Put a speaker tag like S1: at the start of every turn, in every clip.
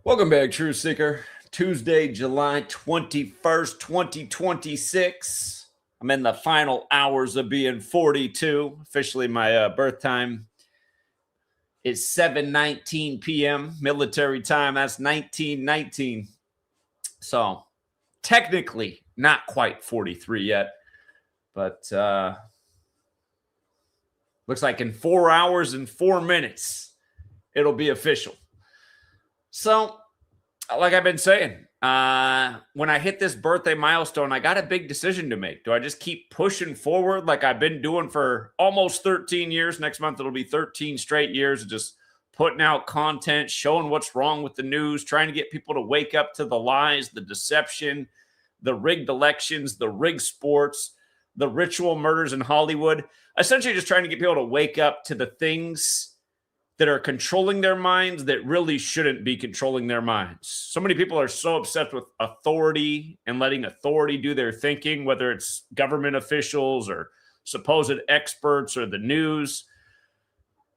S1: Welcome back, Truth Seeker. Tuesday, July 21st, 2026. I'm in the final hours of being 42. Officially, my birth time is 7:19 p.m. military time. That's 1919. So, technically, not quite 43 yet. But looks like in 4 hours and 4 minutes, it'll be official. So, like I've been saying, when I hit this birthday milestone, I got a big decision to make. Do I just keep pushing forward like I've been doing for almost 13 years? Next month, it'll be 13 straight years of just putting out content, showing what's wrong with the news, trying to get people to wake up to the lies, the deception, the rigged elections, the rigged sports, the ritual murders in Hollywood. Essentially, just trying to get people to wake up to the things that are controlling their minds that really shouldn't be controlling their minds. So many people are so obsessed with authority and letting authority do their thinking, whether it's government officials or supposed experts or the news.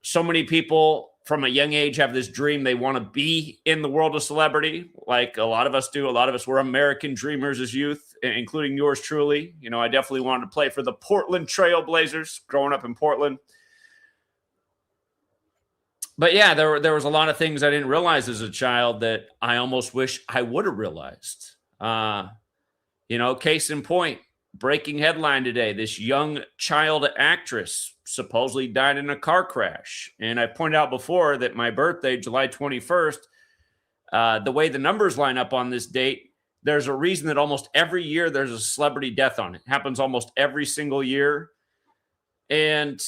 S1: So many people from a young age have this dream they want to be in the world of celebrity, like a lot of us do. A lot of us were American dreamers as youth, including yours truly. You know, I definitely wanted to play for the Portland Trail Blazers growing up in Portland. But yeah, there was a lot of things I didn't realize as a child that I almost wish I would have realized. Case in point, breaking headline today, this young child actress supposedly died in a car crash. And I pointed out before that my birthday, July 21st, the way the numbers line up on this date, there's a reason that almost every year there's a celebrity death on it. It happens almost every single year. And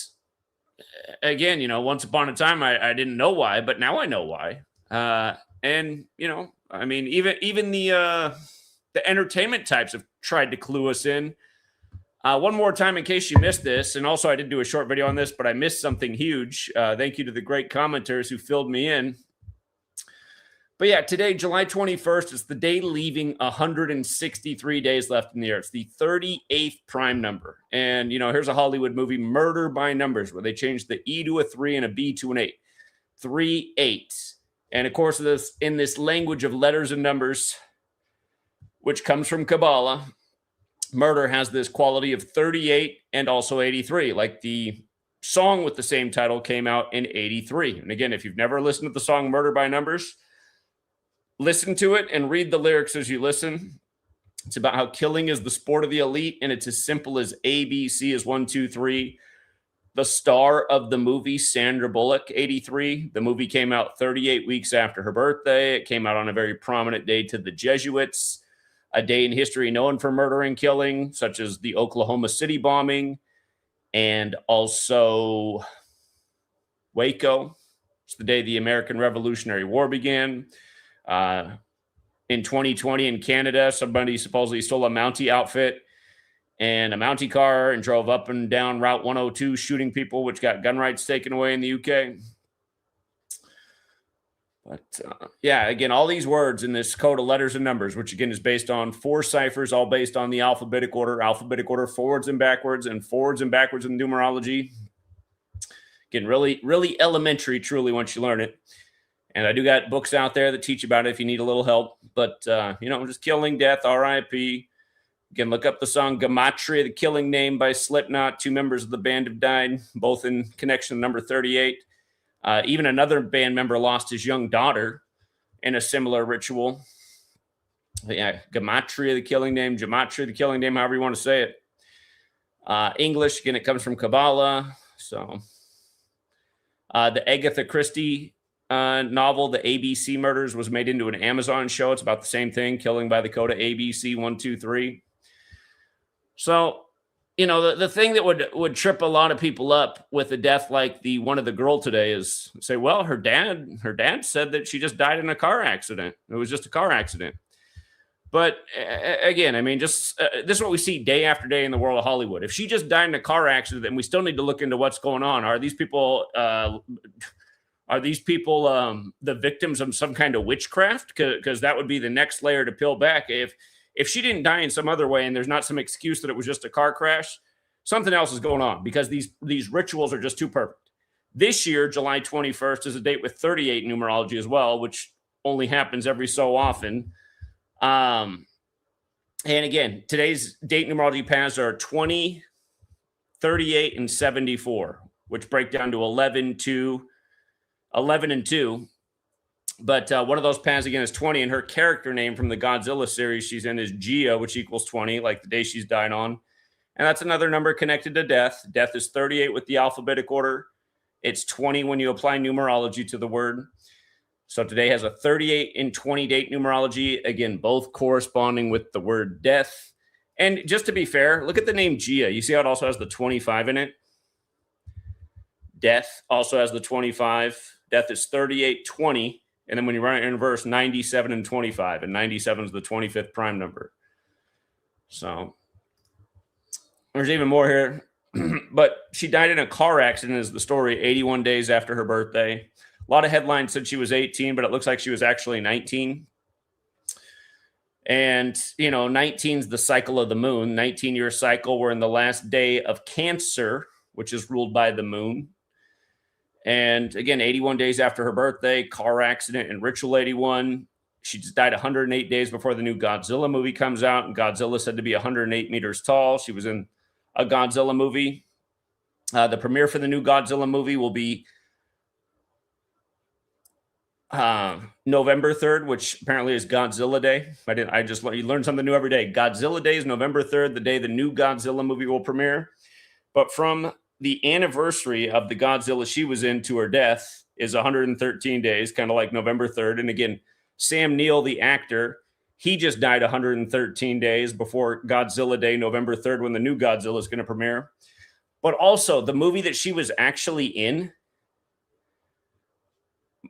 S1: again, once upon a time, I didn't know why, but now I know why. Even the entertainment types have tried to clue us in. One more time, in case you missed this, and also I did do a short video on this, but I missed something huge. Thank you to the great commenters who filled me in. But yeah, today, July 21st, is the day leaving 163 days left in the year. It's the 38th prime number. And, here's a Hollywood movie, Murder by Numbers, where they changed the E to a 3 and a B to an 8. 3-8. And of course, in this language of letters and numbers, which comes from Kabbalah, murder has this quality of 38 and also 83. Like the song with the same title came out in 83. And again, if you've never listened to the song Murder by Numbers, listen to it and read the lyrics as you listen. It's about how killing is the sport of the elite, and it's as simple as ABC is 1, 2, 3. The star of the movie, Sandra Bullock, 83. The movie came out 38 weeks after her birthday. It came out on a very prominent day to the Jesuits, a day in history known for murder and killing, such as the Oklahoma City bombing, and also Waco. It's the day the American Revolutionary War began. In 2020 in Canada, somebody supposedly stole a Mountie outfit and a Mountie car and drove up and down Route 102 shooting people, which got gun rights taken away in the UK. But again, all these words in this code of letters and numbers, which again is based on 4 ciphers, all based on the alphabetic order forwards and backwards in numerology. Again, really, really elementary, truly, once you learn it. And I do got books out there that teach about it if you need a little help. But, just killing, death, R.I.P. Again, look up the song Gematria, the Killing Name by Slipknot. 2 members of the band have died, both in connection to number 38. Even another band member lost his young daughter in a similar ritual. But yeah, Gematria, the Killing Name, Gematria, the Killing Name, however you want to say it. English, again, it comes from Kabbalah. So the Agatha Christie novel, The ABC Murders, was made into an Amazon show. It's about the same thing, killing by the code of ABC 1, 2, 3. So, the thing that would trip a lot of people up with a death like the one of the girl today is say, well, her dad said that she just died in a car accident. It was just a car accident. But again, this is what we see day after day in the world of Hollywood. If she just died in a car accident, then we still need to look into what's going on. Are these people the victims of some kind of witchcraft? Because that would be the next layer to peel back. If she didn't die in some other way and there's not some excuse that it was just a car crash, something else is going on, because these rituals are just too perfect. This year, July 21st, is a date with 38 numerology as well, which only happens every so often. And again, today's date numerology paths are 20, 38, and 74, which break down to 11 and 2. But one of those paths, again, is 20, and her character name from the Godzilla series she's in is Gia, which equals 20, like the day she's died on. And that's another number connected to death. Death is 38 with the alphabetic order. It's 20 when you apply numerology to the word. So today has a 38 and 20 date numerology. Again, both corresponding with the word death. And just to be fair, look at the name Gia. You see how it also has the 25 in it? Death also has the 25. Death is 38, 20. And then when you run it in reverse, 97 and 25. And 97 is the 25th prime number. So there's even more here. But she died in a car accident is the story, 81 days after her birthday. A lot of headlines said she was 18, but it looks like she was actually 19. And, 19 is the cycle of the moon, 19-year cycle. We're in the last day of Cancer, which is ruled by the moon. And again, 81 days after her birthday, car accident in Ritual 81. She just died 108 days before the new Godzilla movie comes out. And Godzilla said to be 108 meters tall. She was in a Godzilla movie. The premiere for the new Godzilla movie will be November 3rd, which apparently is Godzilla Day. You learn something new every day. Godzilla Day is November 3rd, the day the new Godzilla movie will premiere. But from the anniversary of the Godzilla she was in to her death is 113 days, kind of like November 3rd. And again, Sam Neill, the actor, he just died 113 days before Godzilla Day, November 3rd, when the new Godzilla is going to premiere. But also, the movie that she was actually in,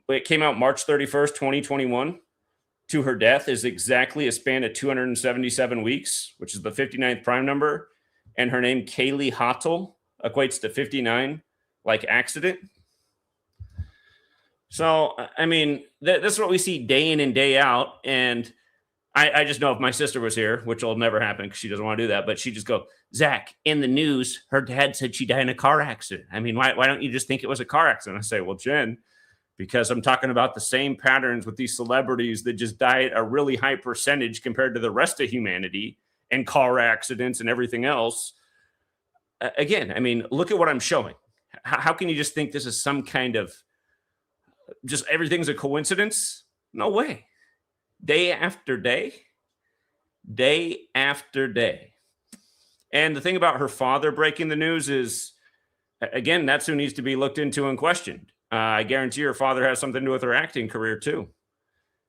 S1: it came out March 31st, 2021, to her death is exactly a span of 277 weeks, which is the 59th prime number. And her name, Kaylee Hottel, equates to 59, like accident. So, I mean, this is what we see day in and day out. And I just know if my sister was here, which will never happen because she doesn't want to do that, but she just go, Zach, in the news, her dad said she died in a car accident. I mean, why don't you just think it was a car accident? I say, well, Jen, because I'm talking about the same patterns with these celebrities that just die at a really high percentage compared to the rest of humanity and car accidents and everything else. Again, I mean, look at what I'm showing. How can you just think this is some kind of just everything's a coincidence? No way. Day after day, day after day. And the thing about her father breaking the news is, again, that's who needs to be looked into and questioned. I guarantee her father has something to do with her acting career too.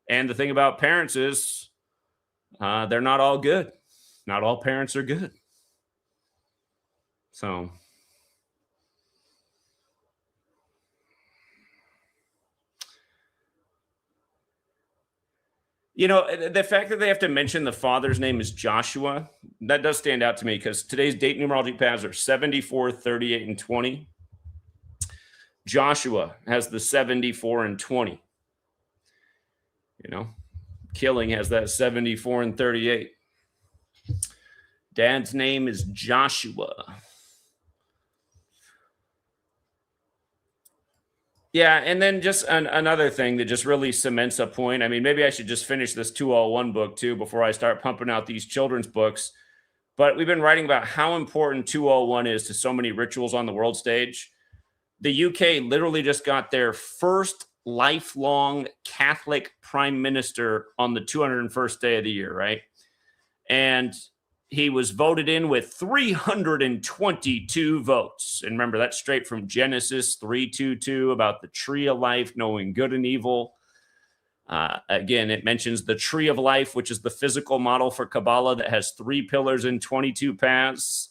S1: And the thing about parents is they're not all good. Not all parents are good. So, the fact that they have to mention the father's name is Joshua, that does stand out to me because today's date numerology paths are 74, 38, and 20. Joshua has the 74 and 20. Killing has that 74 and 38. Dad's name is Joshua. Yeah, and then just another thing that just really cements a point. I mean, maybe I should just finish this 201 book too before I start pumping out these children's books. But we've been writing about how important 201 is to so many rituals on the world stage. The UK literally just got their first lifelong Catholic prime minister on the 201st day of the year, right? And he was voted in with 322 votes. And remember, that's straight from Genesis 3:22 about the tree of life, knowing good and evil. Again, it mentions the tree of life, which is the physical model for Kabbalah that has 3 pillars and 22 paths,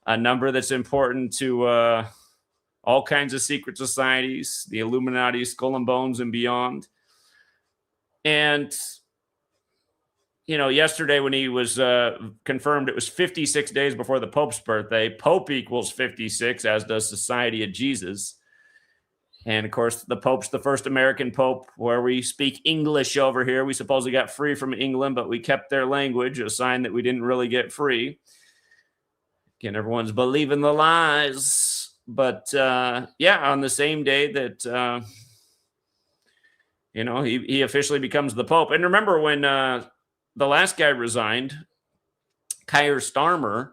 S1: a number that's important to all kinds of secret societies, the Illuminati, Skull and Bones, and beyond. And yesterday when he was confirmed, it was 56 days before the Pope's birthday. Pope equals 56, as does Society of Jesus. And, of course, the Pope's the first American Pope where we speak English over here. We supposedly got free from England, but we kept their language, a sign that we didn't really get free. Again, everyone's believing the lies. But, on the same day that, he officially becomes the Pope. And remember when the last guy resigned, Keir Starmer,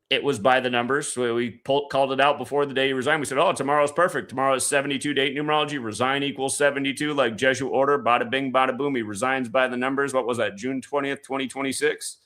S1: it was by the numbers. So we called it out before the day he resigned. We said, oh, tomorrow's perfect. Tomorrow is 72 date numerology. Resign equals 72, like Jesuit order. Bada bing, bada boom. He resigns by the numbers. What was that? June 20th, 2026.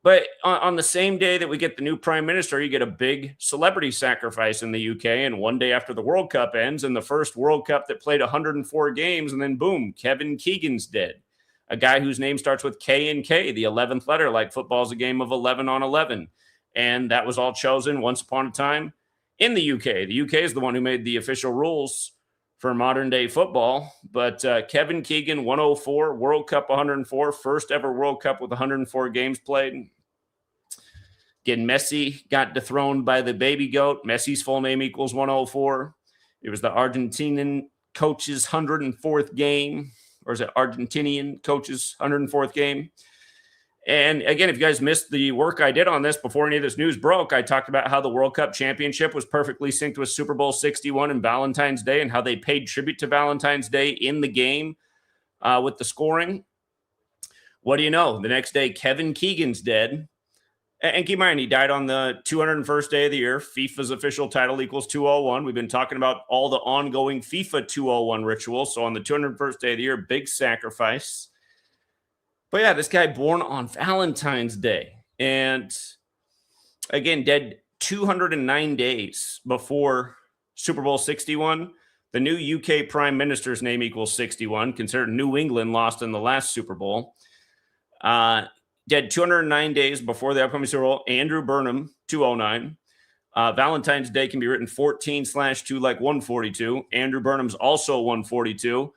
S1: But on the same day that we get the new prime minister, you get a big celebrity sacrifice in the UK. And one day after the World Cup ends, and the first World Cup that played 104 games, and then boom, Kevin Keegan's dead. A guy whose name starts with K and K, the 11th letter, like football's a game of 11 on 11. And that was all chosen once upon a time in the UK. The UK is the one who made the official rules for modern day football. But Kevin Keegan, 104, World Cup 104, first ever World Cup with 104 games played. Again, Messi got dethroned by the baby goat. Messi's full name equals 104. It was the Argentinian coach's 104th game. Or is it Argentinian coach's 104th game? And again, if you guys missed the work I did on this before any of this news broke, I talked about how the World Cup championship was perfectly synced with Super Bowl 61 and Valentine's Day, and how they paid tribute to Valentine's Day in the game with the scoring. What do you know? The next day, Kevin Keegan's dead. And keep in mind, he died on the 201st day of the year. FIFA's official title equals 201. We've been talking about all the ongoing FIFA 201 rituals. So on the 201st day of the year, big sacrifice. But yeah, this guy born on Valentine's Day. And again, dead 209 days before Super Bowl 61. The new UK prime minister's name equals 61, considered New England lost in the last Super Bowl. Dead 209 days before the upcoming Super Bowl. Andrew Burnham, 209. Valentine's Day can be written 14/2 like 142. Andrew Burnham's also 142.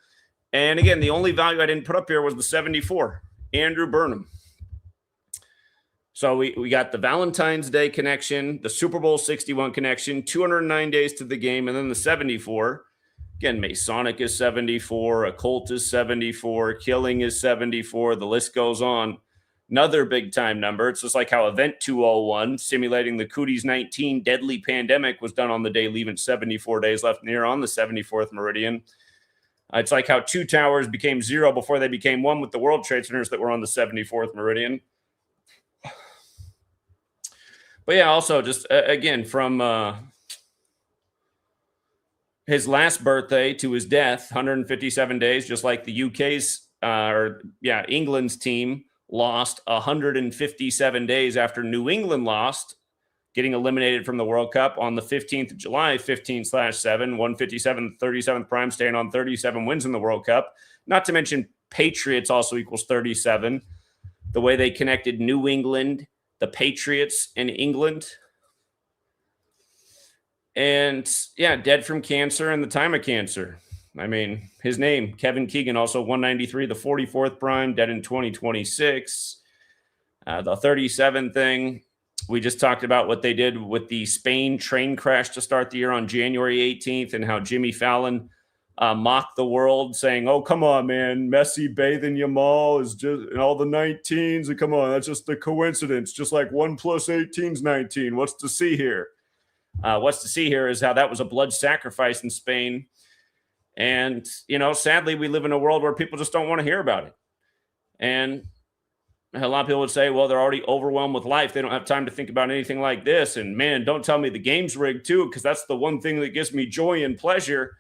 S1: And again, the only value I didn't put up here was the 74. Andrew Burnham. So we got the Valentine's Day connection, the Super Bowl 61 connection, 209 days to the game, and then the 74. Again, Masonic is 74, occult is 74, killing is 74. The list goes on. Another big time number. It's just like how Event 201, simulating the Cooties 19 deadly pandemic, was done on the day leaving 74 days left in the year on the 74th meridian. It's like how two towers became zero before they became one with the World Trade Centers that were on the 74th meridian. But yeah, also just again, from his last birthday to his death, 157 days, just like the UK's England's team lost 157 days after New England lost, getting eliminated from the World Cup on the 15th of July, 15/7, 157, 37th prime, staying on 37 wins in the World Cup. Not to mention Patriots also equals 37. The way they connected New England, the Patriots, and England. And yeah, dead from cancer and the time of cancer. I mean, his name, Kevin Keegan, also 193, the 44th prime, dead in 2026. The 37 thing, we just talked about what they did with the Spain train crash to start the year on January 18th and how Jimmy Fallon mocked the world saying, oh, come on, man, Messi bathing Yamal is just, and all the 19s, and come on, that's just a coincidence, just like 1 + 18 is 19. What's to see here? What's to see here is how that was a blood sacrifice in Spain. And, sadly, we live in a world where people just don't want to hear about it. And a lot of people would say, well, they're already overwhelmed with life. They don't have time to think about anything like this. And man, don't tell me the game's rigged too, because that's the one thing that gives me joy and pleasure.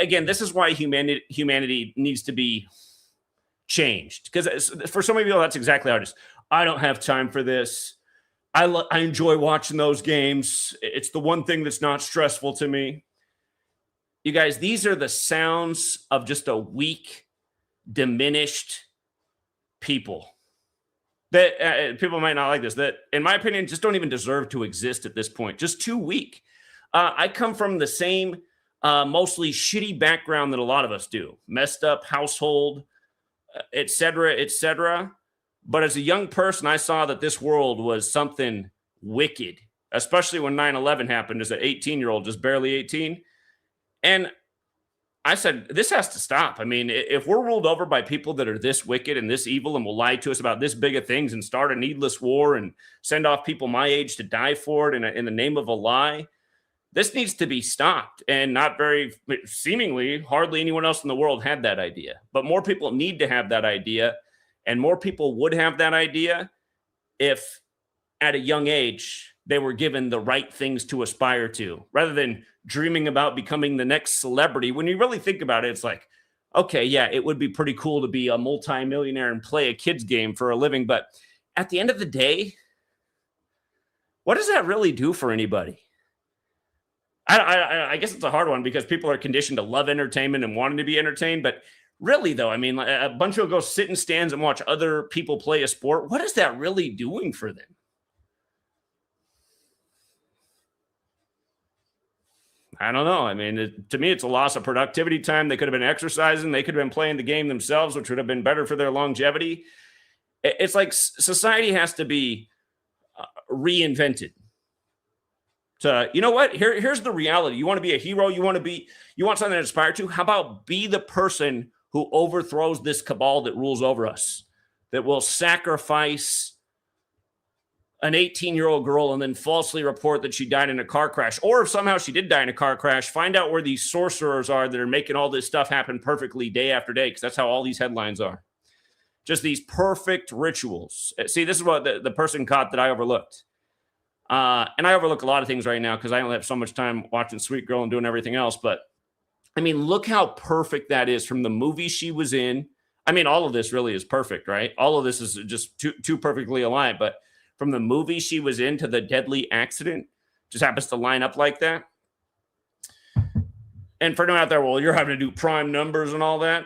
S1: Again, this is why humanity needs to be changed. Because for so many people, that's exactly how it is. I don't have time for this. I enjoy watching those games. It's the one thing that's not stressful to me. You guys, these are the sounds of just a weak, diminished people. That people might not like this, that, in my opinion, just don't even deserve to exist at this point. Just too weak. I come from the same mostly shitty background that a lot of us do. Messed up household, et cetera, et cetera. But as a young person, I saw that this world was something wicked, especially when 9/11 happened as an 18-year-old, just barely 18. And I said, this has to stop. I mean, if we're ruled over by people that are this wicked and this evil and will lie to us about this big of things and start a needless war and send off people my age to die for it in the name of a lie, This needs to be stopped, and not very seemingly hardly anyone else in the world had that idea. But more people need to have that idea, and more people would have that idea if at a young age they were given the right things to aspire to, rather than dreaming about becoming the next celebrity. When you really think about it, it's like, okay, yeah, it would be pretty cool to be a multimillionaire and play a kids game for a living, but at the end of the day, what does that really do for anybody? I guess it's a hard one because people are conditioned to love entertainment and wanting to be entertained. But really, though, I mean, a bunch of go sit in stands and watch other people play a sport. What is that really doing for them? I don't know. I mean, to me, it's a loss of productivity time. They could have been exercising. They could have been playing the game themselves, which would have been better for their longevity. It's like society has to be reinvented. So, you know what? Here's the reality. You want to be a hero. You want something to inspire to. How about be the person who overthrows this cabal that rules over us, that will sacrifice an 18-year-old girl and then falsely report that she died in a car crash. Or if somehow she did die in a car crash, find out where these sorcerers are that are making all this stuff happen perfectly day after day, because that's how all these headlines are. Just these perfect rituals. See, this is what the person caught that I overlooked. And I overlook a lot of things right now because I only have so much time watching Sweet Girl and doing everything else. But, I mean, look how perfect that is from the movie she was in. I mean, all of this really is perfect, right? All of this is just too perfectly aligned. But from the movie she was in to the deadly accident, just happens to line up like that. And for anyone out there, well, you're having to do prime numbers and all that.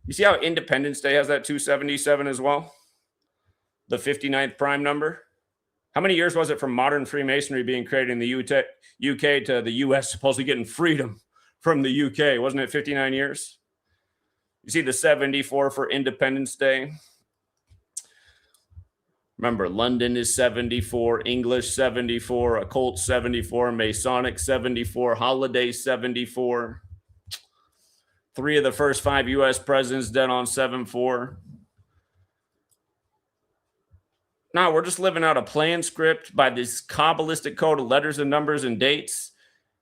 S1: You see how Independence Day has that 277 as well? The 59th prime number. How many years was it from modern Freemasonry being created in the UK to the US supposedly getting freedom from the UK? Wasn't it 59 years? You see the 74 for Independence Day. Remember, London is 74, English 74, Occult 74, Masonic 74, Holiday 74. 3 of the first 5 U.S. presidents dead on 7-4. No, we're just living out a plan script by this Kabbalistic code of letters and numbers and dates.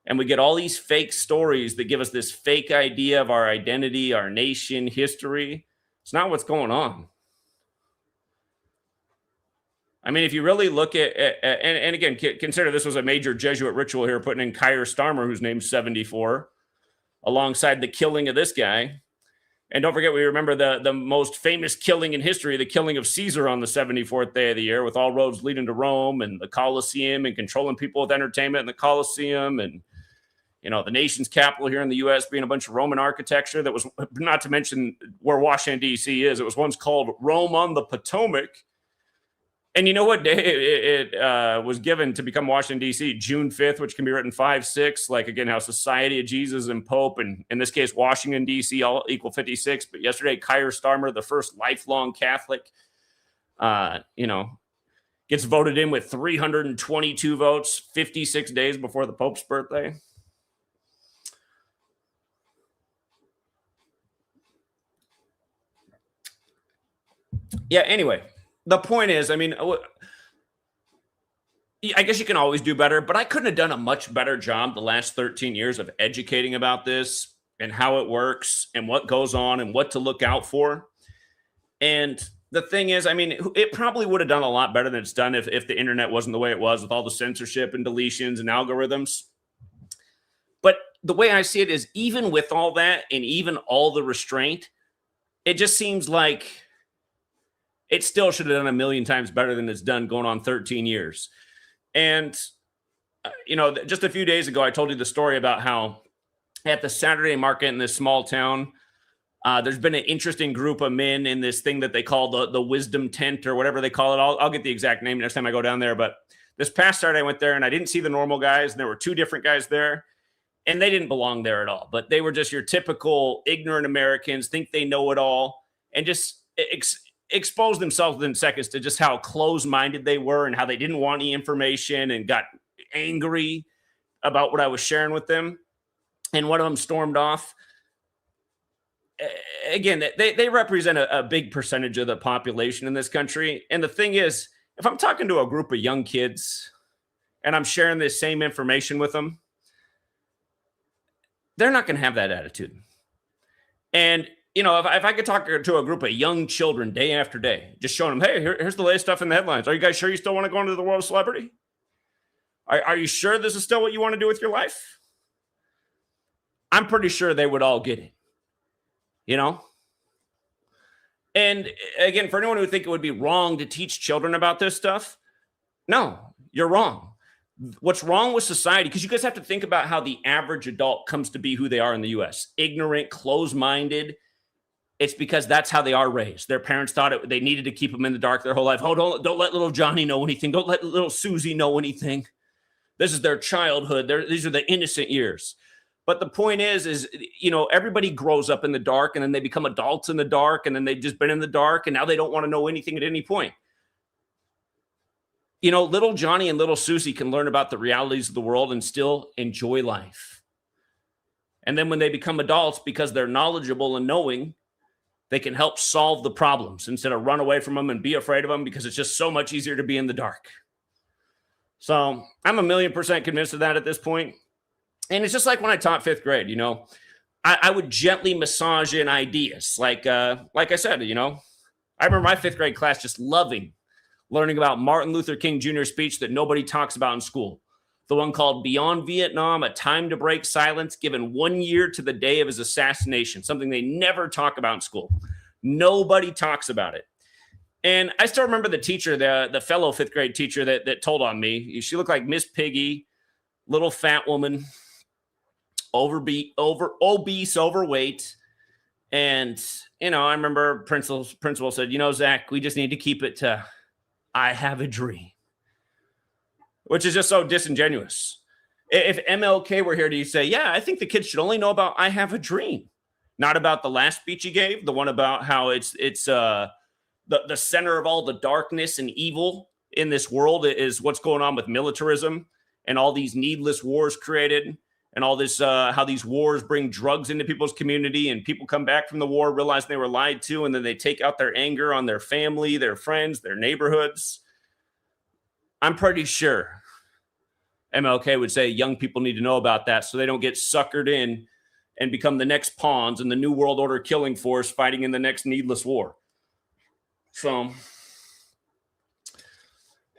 S1: And we get all these fake stories that give us this fake idea of our identity, our nation, history. It's not what's going on. I mean, if you really look at and again, consider this was a major Jesuit ritual here, putting in Keir Starmer, who's named 74, alongside the killing of this guy. And don't forget, we remember the most famous killing in history, the killing of Caesar on the 74th day of the year, with all roads leading to Rome and the Colosseum and controlling people with entertainment in the Colosseum and, you know, the nation's capital here in the U.S. being a bunch of Roman architecture that was, not to mention where Washington, D.C. is. It was once called Rome on the Potomac. And you know what day it was given to become Washington, D.C.? June 5th, which can be written 5-6. Like, again, how Society of Jesus and Pope, and in this case, Washington, D.C., all equal 56. But yesterday, Keir Starmer, the first lifelong Catholic, gets voted in with 322 votes 56 days before the Pope's birthday. Yeah, anyway. The point is, I mean, I guess you can always do better, but I couldn't have done a much better job the last 13 years of educating about this and how it works and what goes on and what to look out for. And the thing is, I mean, it probably would have done a lot better than it's done if the internet wasn't the way it was with all the censorship and deletions and algorithms. But the way I see it is, even with all that and even all the restraint, it just seems like it still should have done a million times better than it's done going on 13 years. And, just a few days ago, I told you the story about how at the Saturday market in this small town, there's been an interesting group of men in this thing that they call the wisdom tent or whatever they call it. I'll get the exact name next time I go down there. But this past Saturday, I went there and I didn't see the normal guys. And there were 2 different guys there. And they didn't belong there at all. But they were just your typical ignorant Americans, think they know it all, and just expose themselves within seconds to just how closed-minded they were and how they didn't want any information and got angry about what I was sharing with them. And one of them stormed off. Again, they represent a big percentage of the population in this country. And the thing is, if I'm talking to a group of young kids, and I'm sharing this same information with them, they're not going to have that attitude. And, if I could talk to a group of young children day after day, just showing them, hey, here's the latest stuff in the headlines. Are you guys sure you still want to go into the world of celebrity? Are you sure this is still what you want to do with your life? I'm pretty sure they would all get it, And again, for anyone who would think it would be wrong to teach children about this stuff, no, you're wrong. What's wrong with society, because you guys have to think about how the average adult comes to be who they are in the U.S. Ignorant, closed-minded. It's because that's how they are raised. Their parents thought they needed to keep them in the dark their whole life. Oh, don't let little Johnny know anything. Don't let little Susie know anything. This is their childhood. These are the innocent years. But the point is, everybody grows up in the dark, and then they become adults in the dark, and then they've just been in the dark, and now they don't want to know anything at any point. Little Johnny and little Susie can learn about the realities of the world and still enjoy life. And then when they become adults, because they're knowledgeable and knowing, they can help solve the problems instead of run away from them and be afraid of them, because it's just so much easier to be in the dark. So I'm 1,000,000% convinced of that at this point. And it's just like when I taught 5th grade, I would gently massage in ideas. Like I said, I remember my 5th grade class just loving learning about Martin Luther King Jr.'s speech that nobody talks about in school. The one called Beyond Vietnam, A Time to Break Silence, given 1 year to the day of his assassination, something they never talk about in school. Nobody talks about it. And I still remember the teacher, the fellow 5th grade teacher that told on me. She looked like Miss Piggy, little fat woman, obese, overweight. And, I remember principal said, Zach, we just need to keep it to, I have a dream. Which is just so disingenuous. If MLK were here, do you say, yeah, I think the kids should only know about I have a dream, not about the last speech he gave, the one about how it's the center of all the darkness and evil in this world is what's going on with militarism and all these needless wars created, and all this, how these wars bring drugs into people's community, and people come back from the war realizing they were lied to, and then they take out their anger on their family, their friends, their neighborhoods. I'm pretty sure MLK would say young people need to know about that so they don't get suckered in and become the next pawns in the New World Order killing force fighting in the next needless war. So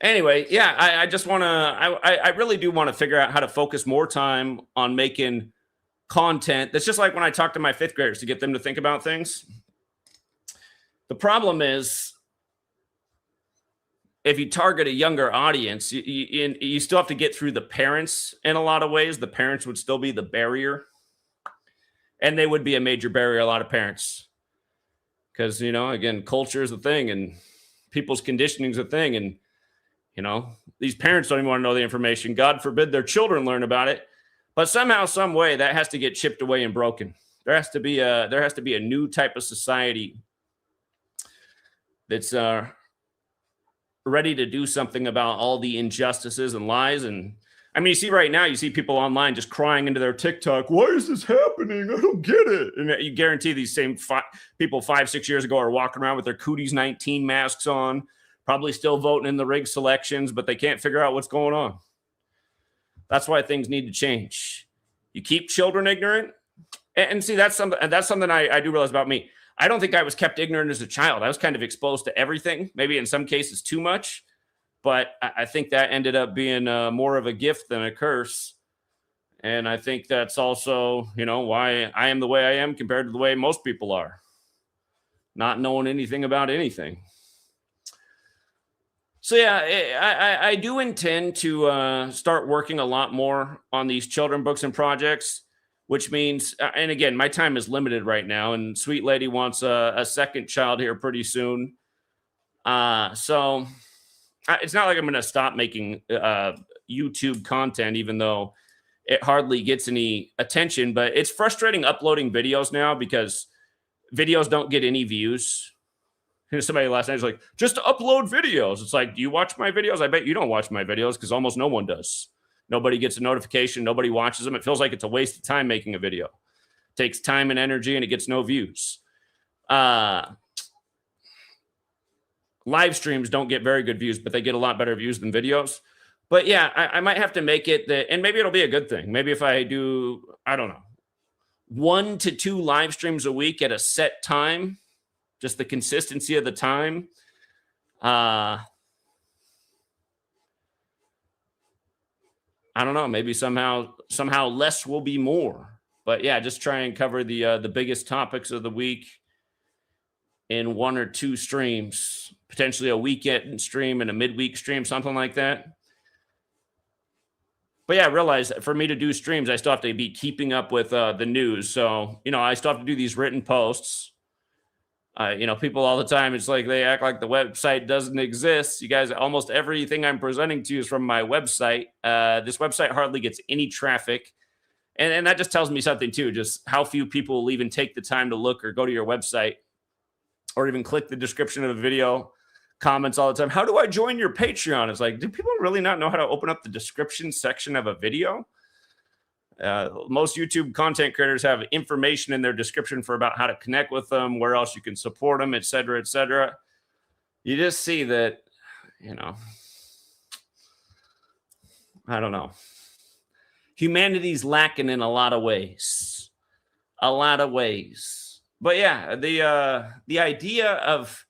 S1: anyway, yeah, I just want to, I really do want to figure out how to focus more time on making content that's just like when I talk to my 5th graders to get them to think about things. The problem is, if you target a younger audience, you still have to get through the parents in a lot of ways. The parents would still be the barrier, and they would be a major barrier, a lot of parents. Because, again, culture is a thing, and people's conditioning is a thing, and these parents don't even want to know the information. God forbid their children learn about it. But somehow, some way, that has to get chipped away and broken. There has to be a new type of society that's ready to do something about all the injustices and lies. And I mean, you see right now, you see people online just crying into their TikTok, why is this happening? I don't get it. And you guarantee these same people 5-6 years ago are walking around with their Cooties 19 masks on, probably still voting in the rigged selections, but they can't figure out what's going on. That's why things need to change. You keep children ignorant. And see, that's something I do realize about me. I don't think I was kept ignorant as a child. I was kind of exposed to everything, maybe in some cases too much. But I think that ended up being more of a gift than a curse. And I think that's also, why I am the way I am compared to the way most people are. Not knowing anything about anything. So, yeah, I do intend to start working a lot more on these children books and projects, which means, and again, my time is limited right now, and Sweet Lady wants a second child here pretty soon. So it's not like I'm going to stop making YouTube content, even though it hardly gets any attention. But it's frustrating uploading videos now because videos don't get any views. Somebody last night was like, just upload videos. It's like, do you watch my videos? I bet you don't watch my videos because almost no one does. Nobody gets a notification. Nobody watches them. It feels like it's a waste of time making a video. It takes time and energy, and it gets no views. Live streams don't get very good views, but they get a lot better views than videos. But yeah, I might have to make it that, and maybe it'll be a good thing. Maybe if I do, I don't know, 1 to 2 live streams a week at a set time, just the consistency of the time. I don't know. Maybe somehow less will be more. But yeah, just try and cover the biggest topics of the week in 1 or 2 streams, potentially a weekend stream and a midweek stream, something like that. But yeah, I realize that for me to do streams, I still have to be keeping up with the news. So, I still have to do these written posts. People all the time, it's like they act like the website doesn't exist. You guys, almost everything I'm presenting to you is from my website. This website hardly gets any traffic. And that just tells me something too, just how few people will even take the time to look or go to your website or even click the description of the video, comments all the time. How do I join your Patreon? It's like, do people really not know how to open up the description section of a video? Most YouTube content creators have information in their description for about how to connect with them, where else you can support them, et cetera, et cetera. You just see that, I don't know. Humanity's lacking in a lot of ways. But yeah, the idea of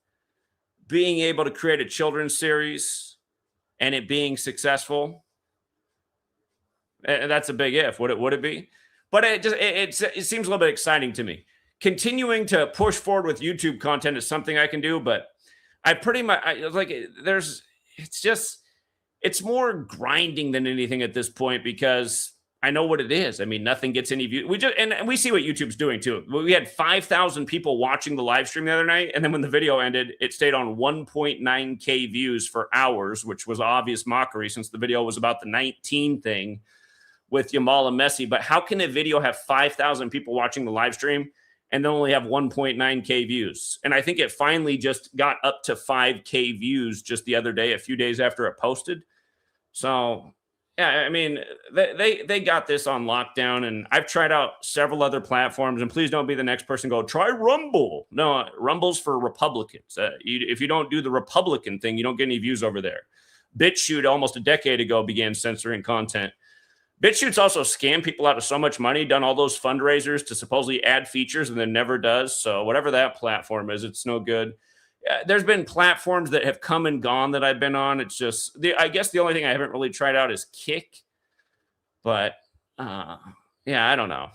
S1: being able to create a children's series and it being successful, that's a big if. Would it be? But it seems a little bit exciting to me. Continuing to push forward with YouTube content is something I can do, but I pretty much it's more grinding than anything at this point because I know what it is. I mean, nothing gets any views. We see what YouTube's doing too. We had 5,000 people watching the live stream the other night, and then when the video ended, it stayed on 1.9K views for hours, which was obvious mockery since the video was about the 19 thing with Yamal and Messi. But how can a video have 5,000 people watching the live stream and then only have 1.9K views? And I think it finally just got up to 5K views just the other day, a few days after it posted. So yeah, I mean, they got this on lockdown, and I've tried out several other platforms. And please don't be the next person to go try Rumble. No, Rumble's for Republicans. If you don't do the Republican thing, you don't get any views over there. BitChute almost a decade ago began censoring content. BitChute's also scammed people out of so much money, done all those fundraisers to supposedly add features, and then never does. So whatever that platform is, it's no good. There's been platforms that have come and gone that I've been on. It's just, I guess the only thing I haven't really tried out is Kick. But yeah, I don't know.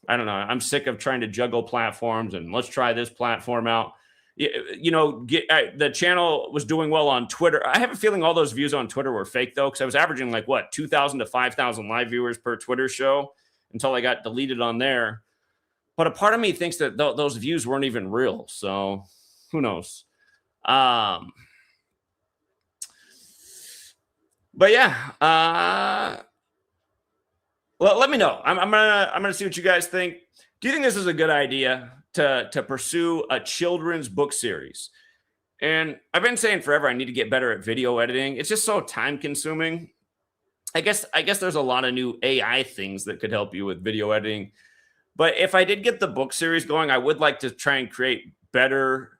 S1: I'm sick of trying to juggle platforms and let's try this platform out. The channel was doing well on Twitter. I have a feeling all those views on Twitter were fake though, because I was averaging 2,000 to 5,000 live viewers per Twitter show until I got deleted on there. But a part of me thinks that those views weren't even real. So who knows? But yeah, let me know. I'm gonna see what you guys think. Do you think this is a good idea to pursue a children's book series? And I've been saying forever I need to get better at video editing. It's just so time consuming. I guess there's a lot of new AI things that could help you with video editing. But if I did get the book series going, I would like to try and create better,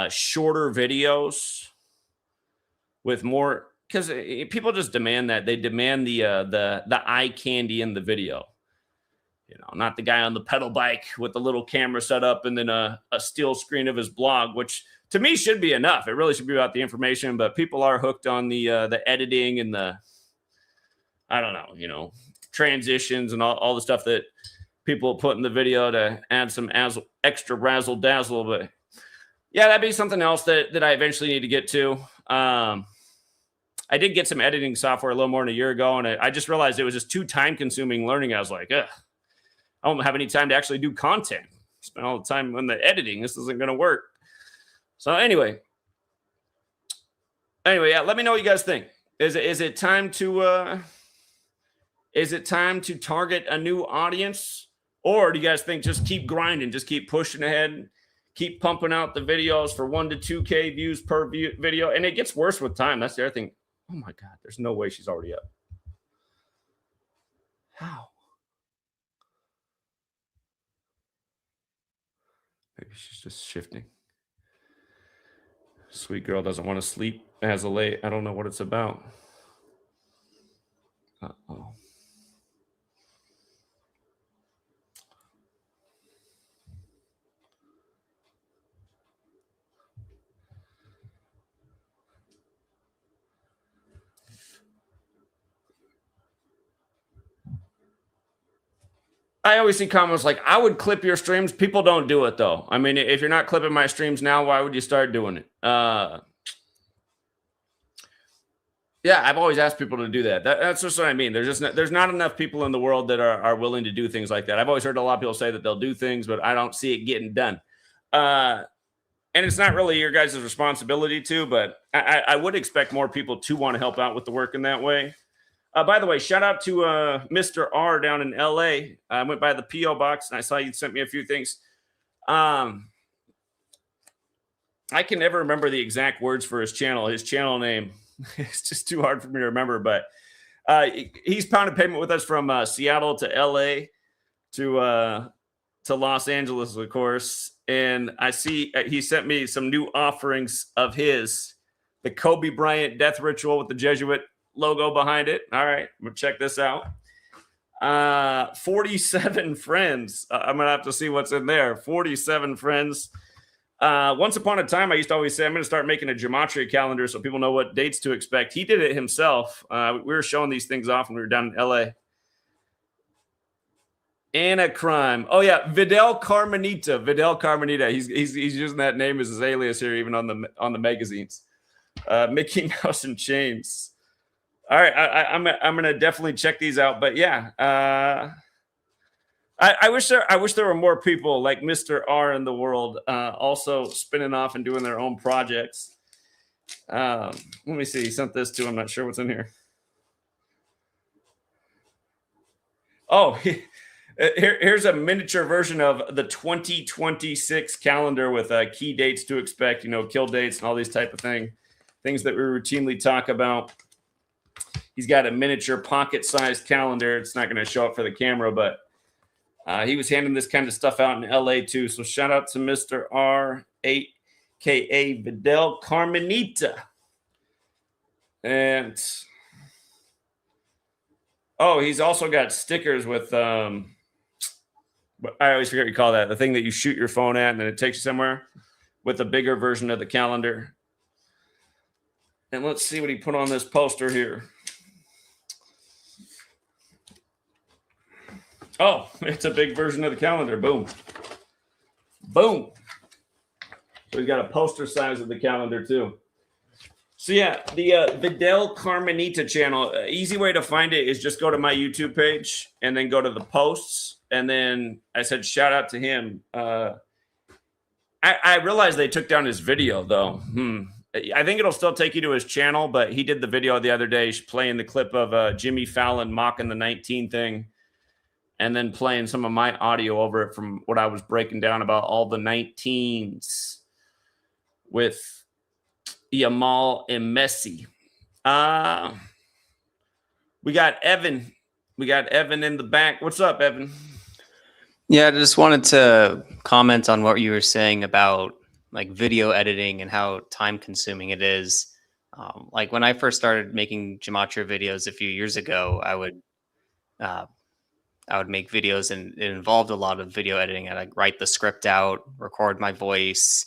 S1: shorter videos with more, because people just demand that. They demand the eye candy in the video. Not the guy on the pedal bike with the little camera set up and then a still screen of his blog, which to me should be enough. It really should be about the information, but people are hooked on the editing and the, I don't know, transitions and all the stuff that people put in the video to add some extra razzle dazzle. But yeah, that'd be something else that I eventually need to get to. I did get some editing software a little more than a year ago, and I just realized it was just too time consuming learning. I was like, ugh, I don't have any time to actually do content. Spend all the time on the editing. This isn't going to work. So anyway, yeah, let me know what you guys think. Is it time to target a new audience, or do you guys think just keep grinding, just keep pushing ahead, keep pumping out the videos for 1 to 2K views per video? And it gets worse with time. That's the other thing. Oh my God, there's no way she's already up. How? Maybe she's just shifting. Sweet girl doesn't want to sleep as a late. I don't know what it's about. Uh-oh. I always see comments like, I would clip your streams. People don't do it, though. I mean, if you're not clipping my streams now, why would you start doing it? Yeah, I've always asked people to do that. That's just what I mean. There's not enough people in the world that are willing to do things like that. I've always heard a lot of people say that they'll do things, but I don't see it getting done. And it's not really your guys' responsibility to, but I would expect more people to want to help out with the work in that way. By the way, shout out to Mr. R down in LA. I went by the P.O. box and I saw you sent me a few things. I can never remember the exact words for his channel name. It's just too hard for me to remember, but he's pounded payment with us from Seattle to LA to Los Angeles, of course. And I see he sent me some new offerings of his, the Kobe Bryant death ritual with the Jesuit logo behind it. All right, I'm gonna check this out. 47 friends. I'm gonna have to see what's in there. 47 friends. Once upon a time, I used to always say I'm going to start making a Gematria calendar so people know what dates to expect. He did it himself. We were showing these things off when we were down in LA. Anna Crime. Oh yeah, Vidal Carmenita. He's using that name as his alias here, even on the magazines. Mickey Mouse and Chains. All right, I'm gonna definitely check these out. But yeah, I wish there were more people like Mr. R in the world, also spinning off and doing their own projects. Let me see. He sent this too. I'm not sure what's in here. Oh, here's a miniature version of the 2026 calendar with key dates to expect, kill dates and all these type of things that we routinely talk about. He's got a miniature pocket-sized calendar. It's not going to show up for the camera, but he was handing this kind of stuff out in LA too. So shout out to Mr. R, aka Vidal Carmenita. And he's also got stickers with I always forget what you call that, the thing that you shoot your phone at and then it takes you somewhere, with a bigger version of the calendar. And let's see what he put on this poster here. Oh, it's a big version of the calendar. Boom. Boom. So we've got a poster size of the calendar too. So yeah, the Vidal Carmenita channel, easy way to find it is just go to my YouTube page and then go to the posts. And then I said, shout out to him. I realized they took down his video though. I think it'll still take you to his channel, but he did the video the other day playing the clip of Jimmy Fallon mocking the 19 thing. And then playing some of my audio over it from what I was breaking down about all the 19s with Yamal and Messi. We got Evan. We got Evan in the back. What's up, Evan?
S2: Yeah, I just wanted to comment on what you were saying about like video editing and how time consuming it is. Like when I first started making Gematria videos a few years ago, I would make videos and it involved a lot of video editing. I'd write the script out, record my voice,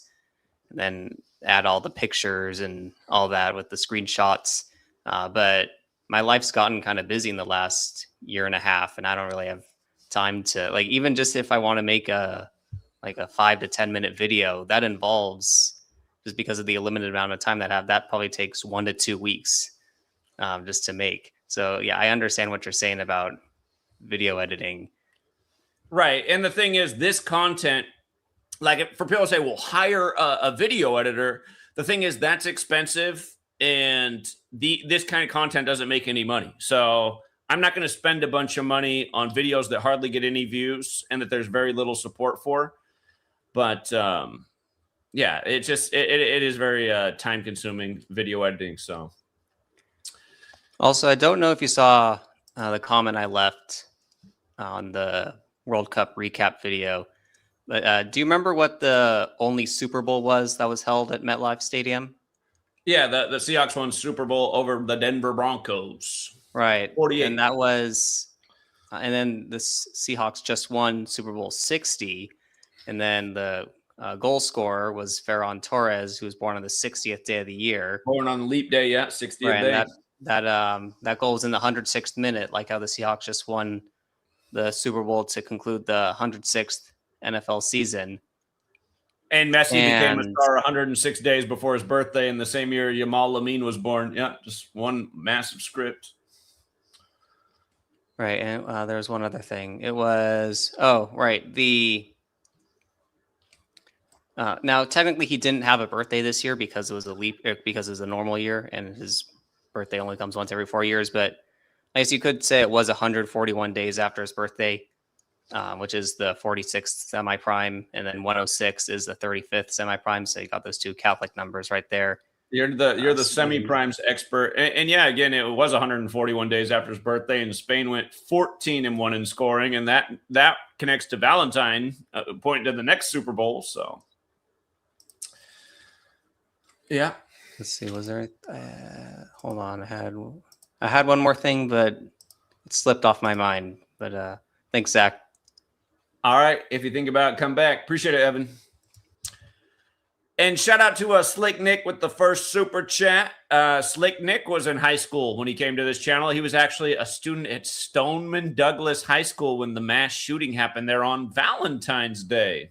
S2: and then add all the pictures and all that with the screenshots. But my life's gotten kind of busy in the last year and a half, and I don't really have time to, like, even just if I want to make a 5 to 10 minute video, that involves, just because of the limited amount of time that I have, that probably takes 1 to 2 weeks just to make. So yeah, I understand what you're saying about video editing.
S1: Right. And the thing is, this content, like for people to say, well, hire a video editor. The thing is, that's expensive. And this kind of content doesn't make any money. So I'm not going to spend a bunch of money on videos that hardly get any views and that there's very little support for. But yeah, it is very time consuming, video editing. So
S2: also, I don't know if you saw the comment I left on the World Cup recap video, but do you remember what the only Super Bowl was that was held at MetLife Stadium?
S1: Yeah, the Seahawks won Super Bowl over the Denver Broncos.
S2: Right.
S1: 48.
S2: And that was, and then the Seahawks just won Super Bowl 60. And then the goal scorer was Ferran Torres, who was born on the 60th day of the year.
S1: Born on leap day, yeah, 60th
S2: Right.
S1: day.
S2: And that goal was in the 106th minute, like how the Seahawks just won the Super Bowl to conclude the 106th NFL season.
S1: And Messi became a star 106 days before his birthday in the same year Yamal Lamine was born. Yeah, just one massive script.
S2: Right. And there was one other thing. It was, oh, right. Now, technically, he didn't have a birthday this year because it was because it was a normal year, and his birthday only comes once every 4 years. But I guess you could say it was 141 days after his birthday, which is the 46th semi-prime, and then 106 is the 35th semi-prime. So you got those two Catholic numbers right there.
S1: You're the semi-primes expert, and yeah, again, it was 141 days after his birthday, and Spain went 14-1 in scoring, and that connects to Valentine, pointing to the next Super Bowl. So. Yeah.
S2: Let's see. Was there? Hold on. I had one more thing, but it slipped off my mind. But thanks, Zach.
S1: All right. If you think about it, come back. Appreciate it, Evan. And shout out to Slick Nick with the first super chat. Slick Nick was in high school when he came to this channel. He was actually a student at Stoneman Douglas High School when the mass shooting happened there on Valentine's Day.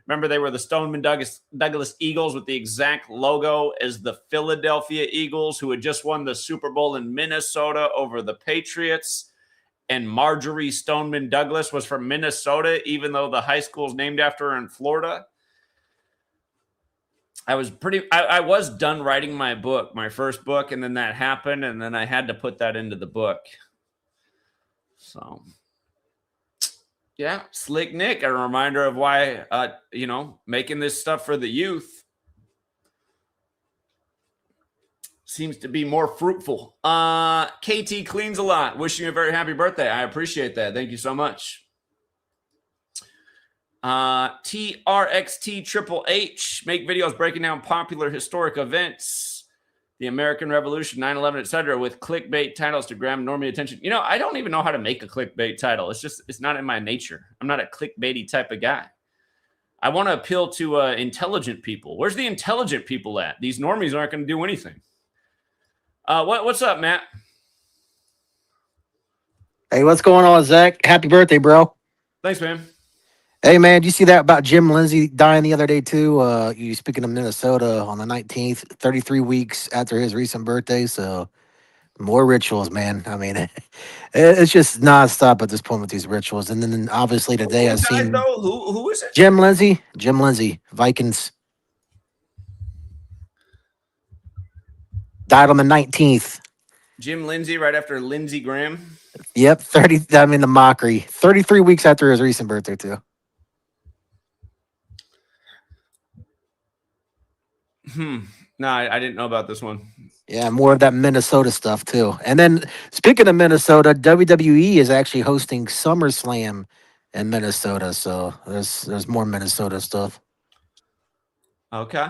S1: Remember, they were the Stoneman Douglas Eagles with the exact logo as the Philadelphia Eagles, who had just won the Super Bowl in Minnesota over the Patriots. And Marjorie Stoneman Douglas was from Minnesota, even though the high school is named after her in Florida. I was done writing my book, my first book, and then that happened, and then I had to put that into the book. So... yeah, Slick Nick, a reminder of why, making this stuff for the youth seems to be more fruitful. KT Cleans a lot. Wishing you a very happy birthday. I appreciate that. Thank you so much. TRXT Triple H, make videos breaking down popular historic events, the American Revolution, 9/11, etc., with clickbait titles to grab normie attention. I don't even know how to make a clickbait title. It's not in my nature. I'm not a clickbaity type of guy. I want to appeal to intelligent people. Where's the intelligent people at? These normies aren't going to do anything. What's up, Matt?
S3: Hey, what's going on, Zach? Happy birthday, bro.
S1: Thanks, man.
S3: Hey, man, do you see that about Jim Lindsay dying the other day, too? You speaking of Minnesota on the 19th, 33 weeks after his recent birthday. So more rituals, man. I mean, it's just nonstop at this point with these rituals. And then obviously today I've seen
S1: who is it?
S3: Jim Lindsay, Vikings. Died on the 19th.
S1: Jim Lindsay, right after Lindsey Graham.
S3: Yep, the mockery. 33 weeks after his recent birthday, too.
S1: No, I didn't know about this one.
S3: Yeah, more of that Minnesota stuff too. And then speaking of Minnesota, WWE is actually hosting SummerSlam in Minnesota. So there's more Minnesota stuff.
S1: Okay.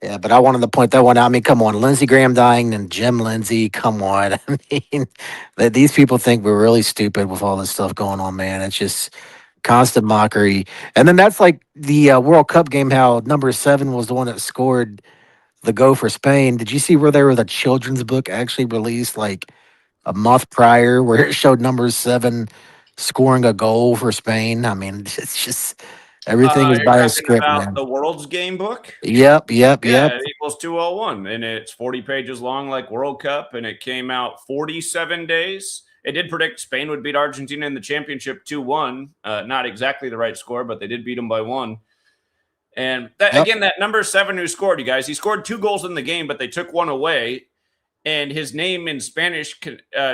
S3: Yeah, but I wanted to point that one out. I mean, come on, Lindsey Graham dying and Jim Lindsay. Come on. I mean, these people think we're really stupid with all this stuff going on, man. It's just constant mockery. And then that's like the World Cup game, how number 7 was the one that scored the goal for Spain. Did you see where there was a children's book actually released like a month prior where it showed number 7 scoring a goal for Spain? I mean, it's just everything is by a script, man.
S1: The World's Game book?
S3: Yep.
S1: Yeah, it equals 201, and it's 40 pages long like World Cup, and it came out 47 days. It did predict Spain would beat Argentina in the championship 2-1. Not exactly the right score, but they did beat them by 1. And again, that number 7 who scored, you guys, he scored 2 goals in the game, but they took 1 away. And his name in Spanish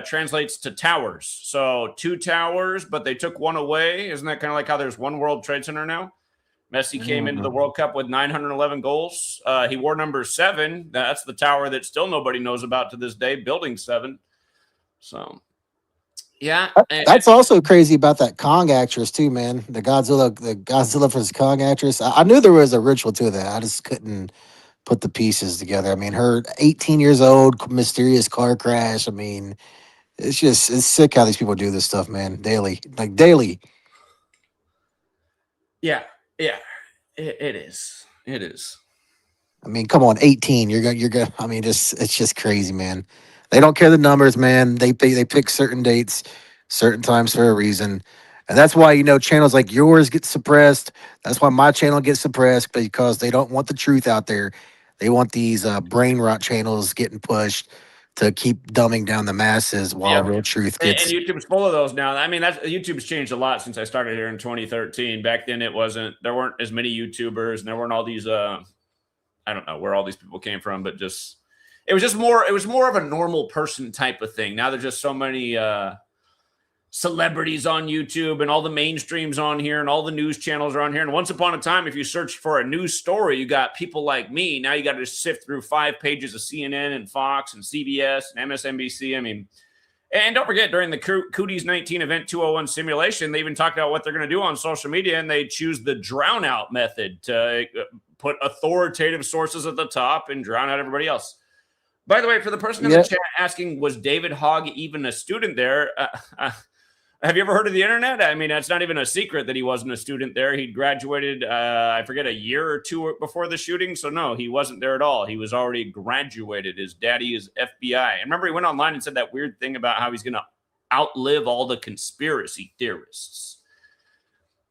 S1: translates to towers. So 2 towers, but they took 1 away. Isn't that kind of like how there's 1 World Trade Center now? Messi came into the World Cup with 911 goals. He wore number 7. That's the tower that still nobody knows about to this day, Building 7. So... yeah,
S3: that's also crazy about that Kong actress too, man. The Godzilla vs. Kong actress. I knew there was a ritual to that. I just couldn't put the pieces together. I mean, her 18 years old, mysterious car crash. I mean, it's sick how these people do this stuff, man. Daily, like daily.
S1: Yeah, yeah, it is. It is.
S3: I mean, come on, 18. You're gonna. I mean, it's just crazy, man. They don't care the numbers, man. They pick certain dates, certain times for a reason, and that's why channels like yours get suppressed. That's why my channel gets suppressed because they don't want the truth out there. They want these brain rot channels getting pushed to keep dumbing down the masses while
S1: Yep.
S3: real truth
S1: And
S3: gets.
S1: YouTube's full of those now. I mean, YouTube's changed a lot since I started here in 2013. Back then, there weren't as many YouTubers, and there weren't all these. I don't know where all these people came from, but it was more of a normal person type of thing. Now there's just so many celebrities on YouTube, and all the mainstreams on here, and all the news channels are on here. And once upon a time, if you searched for a news story, you got people like me. Now you got to sift through 5 pages of CNN and Fox and CBS and MSNBC. I mean, and don't forget, during the Cooties 19 Event 201 simulation, they even talked about what they're going to do on social media, and they choose the drown out method to put authoritative sources at the top and drown out everybody else. By the way, for the person in the chat asking, was David Hogg even a student there? Have you ever heard of the internet? I mean, it's not even a secret that he wasn't a student there. He'd graduated, I forget, a year or two before the shooting. So no, he wasn't there at all. He was already graduated. His daddy is FBI. And remember, he went online and said that weird thing about how he's going to outlive all the conspiracy theorists.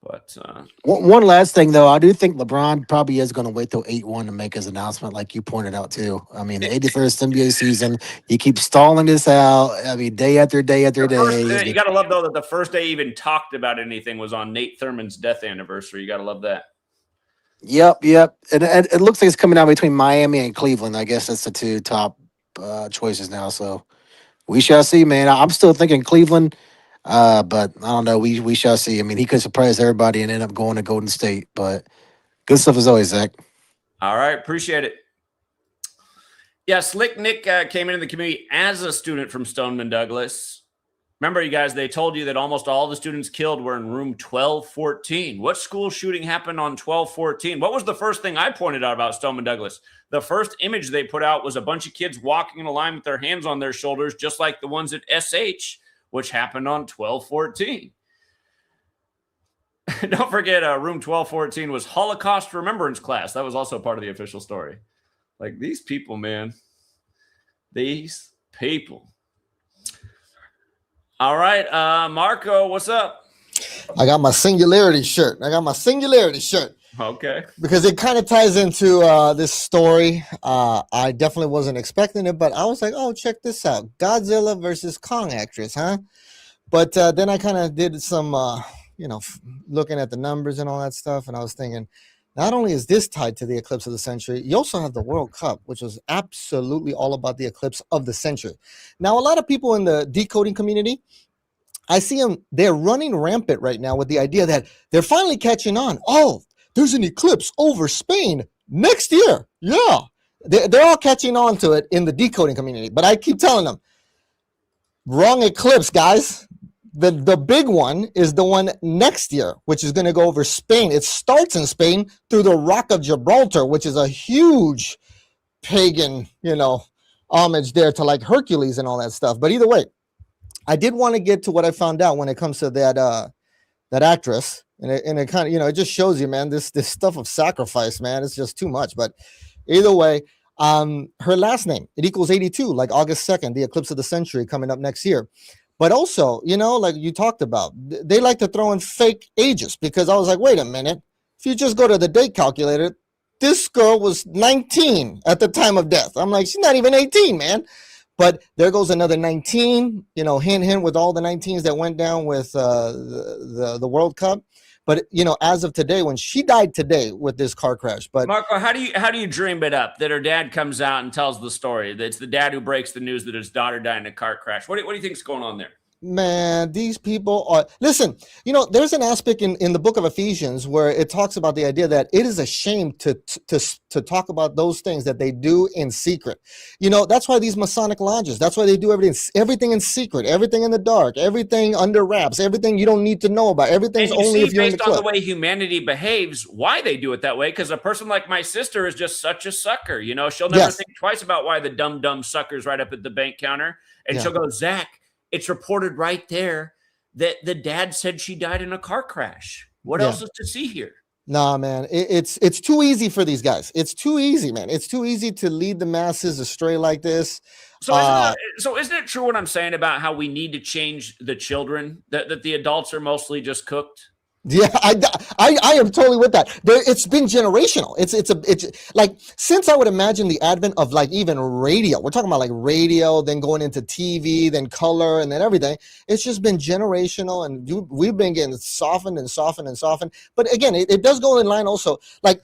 S1: But
S3: one last thing, though, I do think LeBron probably is going to wait till 8-1 to make his announcement, like you pointed out, too. I mean, the 81st NBA season, he keeps stalling this out. I mean, day after day after day.
S1: You got to love, though, that the first day he even talked about anything was on Nate Thurman's death anniversary. You got to love that.
S3: Yep. And it looks like it's coming out between Miami and Cleveland. I guess that's the 2 top choices now. So we shall see, man. I'm still thinking Cleveland. But I don't know. We shall see. I mean, he could surprise everybody and end up going to Golden State. But good stuff as always, Zach.
S1: All right, appreciate it. Yeah, Slick Nick came into the community as a student from Stoneman Douglas. Remember, you guys, they told you that almost all the students killed were in room 1214. What school shooting happened on 1214? What was the first thing I pointed out about Stoneman Douglas? The first image they put out was a bunch of kids walking in a line with their hands on their shoulders, just like the ones at SH, which happened on 1214. Don't forget, room 1214 was Holocaust Remembrance class. That was also part of the official story. Like, these people, man. These people. All right, Marco, what's up?
S4: I got my Singularity shirt.
S1: Okay.
S4: Because it kind of ties into this story. I definitely wasn't expecting it, but I was like, oh, check this out. Godzilla versus Kong actress, huh? But then I kind of did some, looking at the numbers and all that stuff. And I was thinking, not only is this tied to the eclipse of the century, you also have the World Cup, which was absolutely all about the eclipse of the century. Now, a lot of people in the decoding community, I see them, they're running rampant right now with the idea that they're finally catching on. Oh, there's an eclipse over Spain next year. Yeah. They're all catching on to it in the decoding community. But I keep telling them, wrong eclipse, guys. The big one is the one next year, which is going to go over Spain. It starts in Spain through the Rock of Gibraltar, which is a huge pagan, homage there to like Hercules and all that stuff. But either way, I did want to get to what I found out when it comes to that actress. And it kind of, it just shows you, man, this stuff of sacrifice, man, it's just too much. But either way, her last name, it equals 82, like August 2nd, the eclipse of the century coming up next year. But also, like you talked about, they like to throw in fake ages, because I was like, wait a minute. If you just go to the date calculator, this girl was 19 at the time of death. I'm like, she's not even 18, man. But there goes another 19, hint, with all the 19s that went down with the World Cup. But, as of today, when she died today with this car crash. But
S1: Marco, how do you dream it up that her dad comes out and tells the story? That it's the dad who breaks the news that his daughter died in a car crash. What do you think is going on there?
S4: Man, these people are, listen, you know, there's an aspect in the book of Ephesians where it talks about the idea that it is a shame to talk about those things that they do in secret. You know, that's why these Masonic lodges, that's why they do everything in secret, everything in the dark, everything under wraps, everything you don't need to know about, everything's
S1: And you
S4: only
S1: see,
S4: if you're in the
S1: based on the
S4: club.
S1: way humanity behaves, why they do it that way. Because a person like my sister is just such a sucker. You know, she'll never
S4: Yes.
S1: think twice about why the dumb sucker's right up at the bank counter. And
S4: Yeah.
S1: she'll go, Zach, it's reported right there that the dad said she died in a car crash. What
S4: Yeah.
S1: else is to see here?
S4: Nah, man, it's too easy for these guys. It's too easy, man. It's too easy to lead the masses astray like this.
S1: So isn't it true what I'm saying about how we need to change the children, that the adults are mostly just cooked?
S4: Yeah, I am totally with that. It's been generational. It's like, since I would imagine the advent of like even radio, we're talking about like radio, then going into TV, then color, and then everything. It's just been generational, and we've been getting softened and softened and softened. But again, it does go in line also. Like,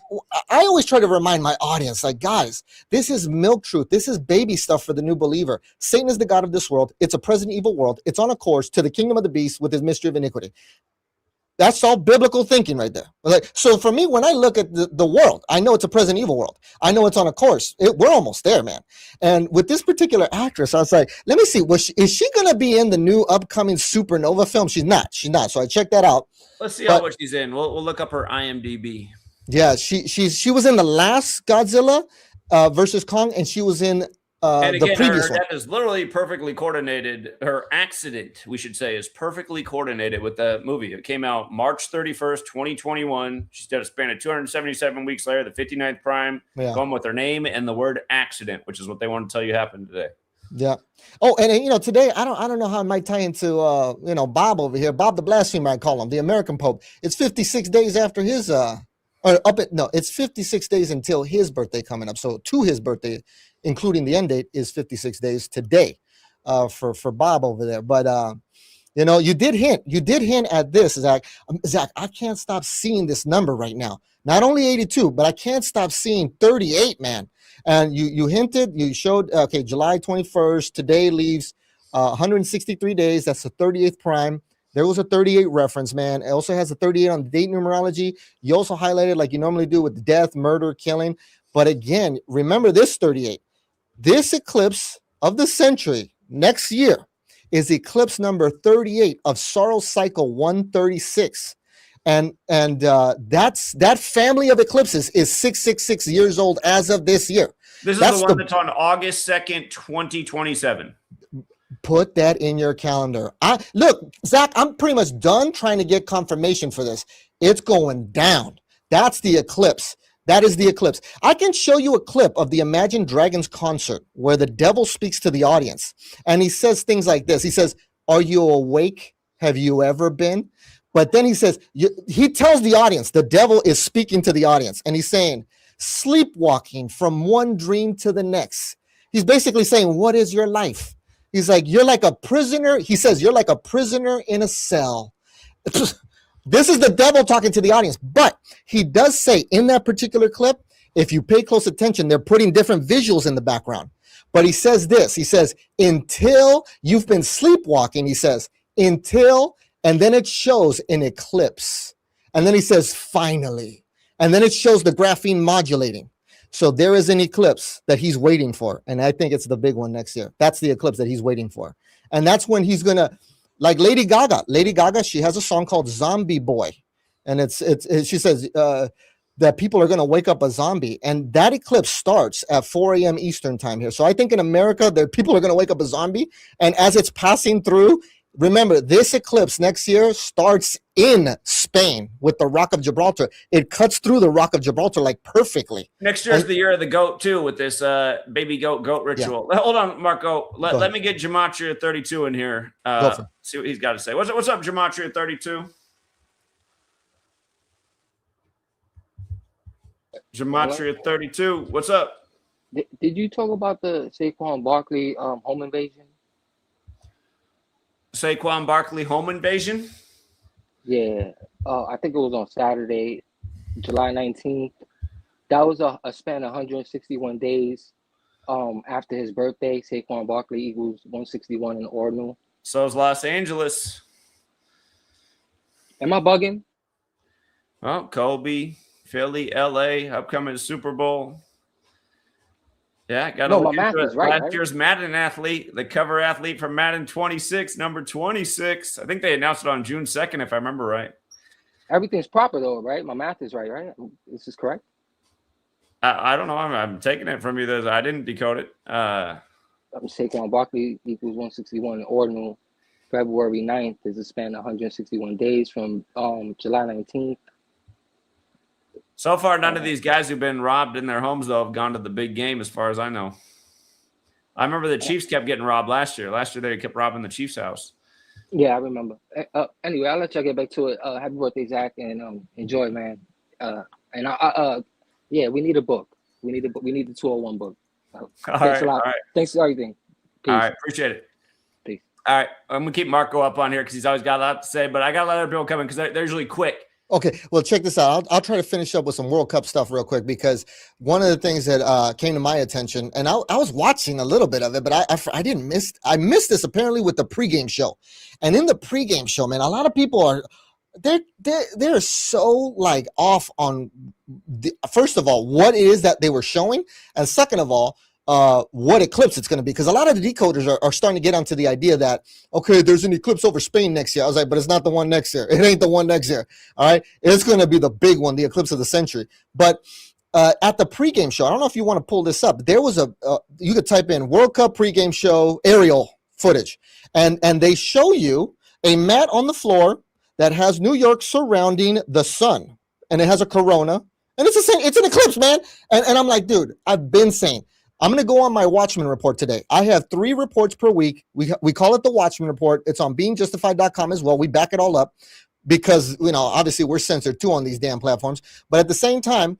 S4: I always try to remind my audience, like, guys, this is milk truth. This is baby stuff for the new believer. Satan is the god of this world. It's a present evil world. It's on a course to the kingdom of the beast with his mystery of iniquity. That's all biblical thinking right there. Like, so for me, when I look at the world, I know it's a present evil world. I know it's on a course. We're almost there, man. And with this particular actress, I was like, let me see, is she going to be in the new upcoming Supernova film? She's not. So I checked that out.
S1: Let's see what she's in. We'll look up her IMDb.
S4: Yeah, she was in the last Godzilla versus Kong, and she was in
S1: and again,
S4: the previous
S1: her
S4: one.
S1: death is literally perfectly coordinated. Her accident, we should say, is perfectly coordinated with the movie. It came out March 31st, 2021. She's done a span of 277 weeks later, the 59th prime, going with her name and the word accident, which is what they want to tell you happened today.
S4: Yeah. Oh, and you know, today I don't know how it might tie into Bob over here, Bob the Blasphemer, I call him, the American Pope. It's 56 days after his it's 56 days until his birthday coming up. So to his birthday, including the end date, is 56 days today for Bob over there. But you did hint at this, Zach. Zach, I can't stop seeing this number right now. Not only 82, but I can't stop seeing 38, man. And you showed, okay, July 21st, today leaves 163 days. That's the 38th prime. There was a 38 reference, man. It also has a 38 on the date numerology. You also highlighted like you normally do with death, murder, killing. But again, remember this 38. This eclipse of the century next year is eclipse number 38 of Sorrow Cycle 136. And that family of eclipses is 666 years old as of this year.
S1: This is the one that's on August 2nd, 2027.
S4: Put that in your calendar. Look, Zach, I'm pretty much done trying to get confirmation for this. It's going down. That's the eclipse. That is the eclipse. I can show you a clip of the Imagine Dragons concert where the devil speaks to the audience. And he says things like this. He says, "Are you awake? Have you ever been?" But then he says, he tells the audience, the devil is speaking to the audience. And he's saying, sleepwalking from one dream to the next. He's basically saying, what is your life? He's like, you're like a prisoner. He says, you're like a prisoner in a cell. This is the devil talking to the audience. But he does say in that particular clip, if you pay close attention, they're putting different visuals in the background. But he says this, he says, until you've been sleepwalking, he says, until, and then it shows an eclipse. And then he says, finally. And then it shows the graphene modulating. So there is an eclipse that he's waiting for. And I think it's the big one next year. That's the eclipse that he's waiting for. And that's when he's going to, like Lady Gaga, she has a song called Zombie Boy. And she says that people are going to wake up a zombie. And that eclipse starts at 4 a.m. Eastern time here. So I think in America, people are going to wake up a zombie. And as it's passing through, remember, this eclipse next year starts in Spain with the Rock of Gibraltar. It cuts through the Rock of Gibraltar like perfectly.
S1: Next year is the year of the goat too, with this baby goat ritual. Yeah. Hold on, Marco. Let me get Gematria 32 in here. See what he's got to say. What's up, Gematria 32? Gematria 32. What's up?
S5: Did you talk about the Saquon Barkley home invasion?
S1: Saquon Barkley home invasion?
S5: Yeah. I think it was on Saturday, July 19th. That was a span of 161 days after his birthday. Saquon Barkley equals 161 in the ordinal.
S1: So is Los Angeles.
S5: Am I bugging?
S1: Well, Kobe, Philly, LA, upcoming Super Bowl. Yeah, got to
S5: No, my
S1: look
S5: math
S1: into
S5: is
S1: it.
S5: right,
S1: Last
S5: right?
S1: year's Madden athlete, the cover athlete from Madden 26, number 26. I think they announced it on June 2nd, if I remember right.
S5: Everything's proper though, right? My math is right, right? This is correct.
S1: I don't know. I'm taking it from you. I didn't decode it.
S5: I'm Saquon Barkley equals 161. Ordinal February 9th is a span of 161 days from July 19th.
S1: So far, none of these guys who've been robbed in their homes, though, have gone to the big game, as far as I know. I remember the Chiefs kept getting robbed last year. Last year, they kept robbing the Chiefs' house.
S5: Yeah, I remember. Anyway, I'll let y'all get back to it. Happy birthday, Zach, and enjoy, man. Yeah, we need a book. We need the 201 book. Thanks a lot.
S1: All right.
S5: Thanks for everything. Peace.
S1: All right. Appreciate it.
S5: Peace.
S1: All right. I'm going to keep Marco up on here because he's always got a lot to say, but I got a lot of other people coming because they're usually quick.
S4: Okay, well, check this out. I'll try to finish up with some World Cup stuff real quick because one of the things that came to my attention, and I was watching a little bit of it, but I didn't miss. I missed this apparently with the pregame show, and in the pregame show, man, a lot of people are they're so like off on first of all what it is that they were showing, and second of all, what eclipse it's going to be, because a lot of the decoders are starting to get onto the idea that, okay, there's an eclipse over Spain next year. I was like, but it's not the one next year. It ain't the one next year. All right. It's going to be the big one, the eclipse of the century. But at the pregame show, I don't know if you want to pull this up. There was you could type in World Cup pregame show aerial footage, and they show you a mat on the floor that has New York surrounding the sun, and it has a corona, and it's the same. It's an eclipse, man. And I'm like, dude, I've been saying, I'm going to go on my Watchman report today. I have 3 reports per week. We call it the Watchman report. It's on beingjustified.com as well. We back it all up because, obviously we're censored too on these damn platforms. But at the same time,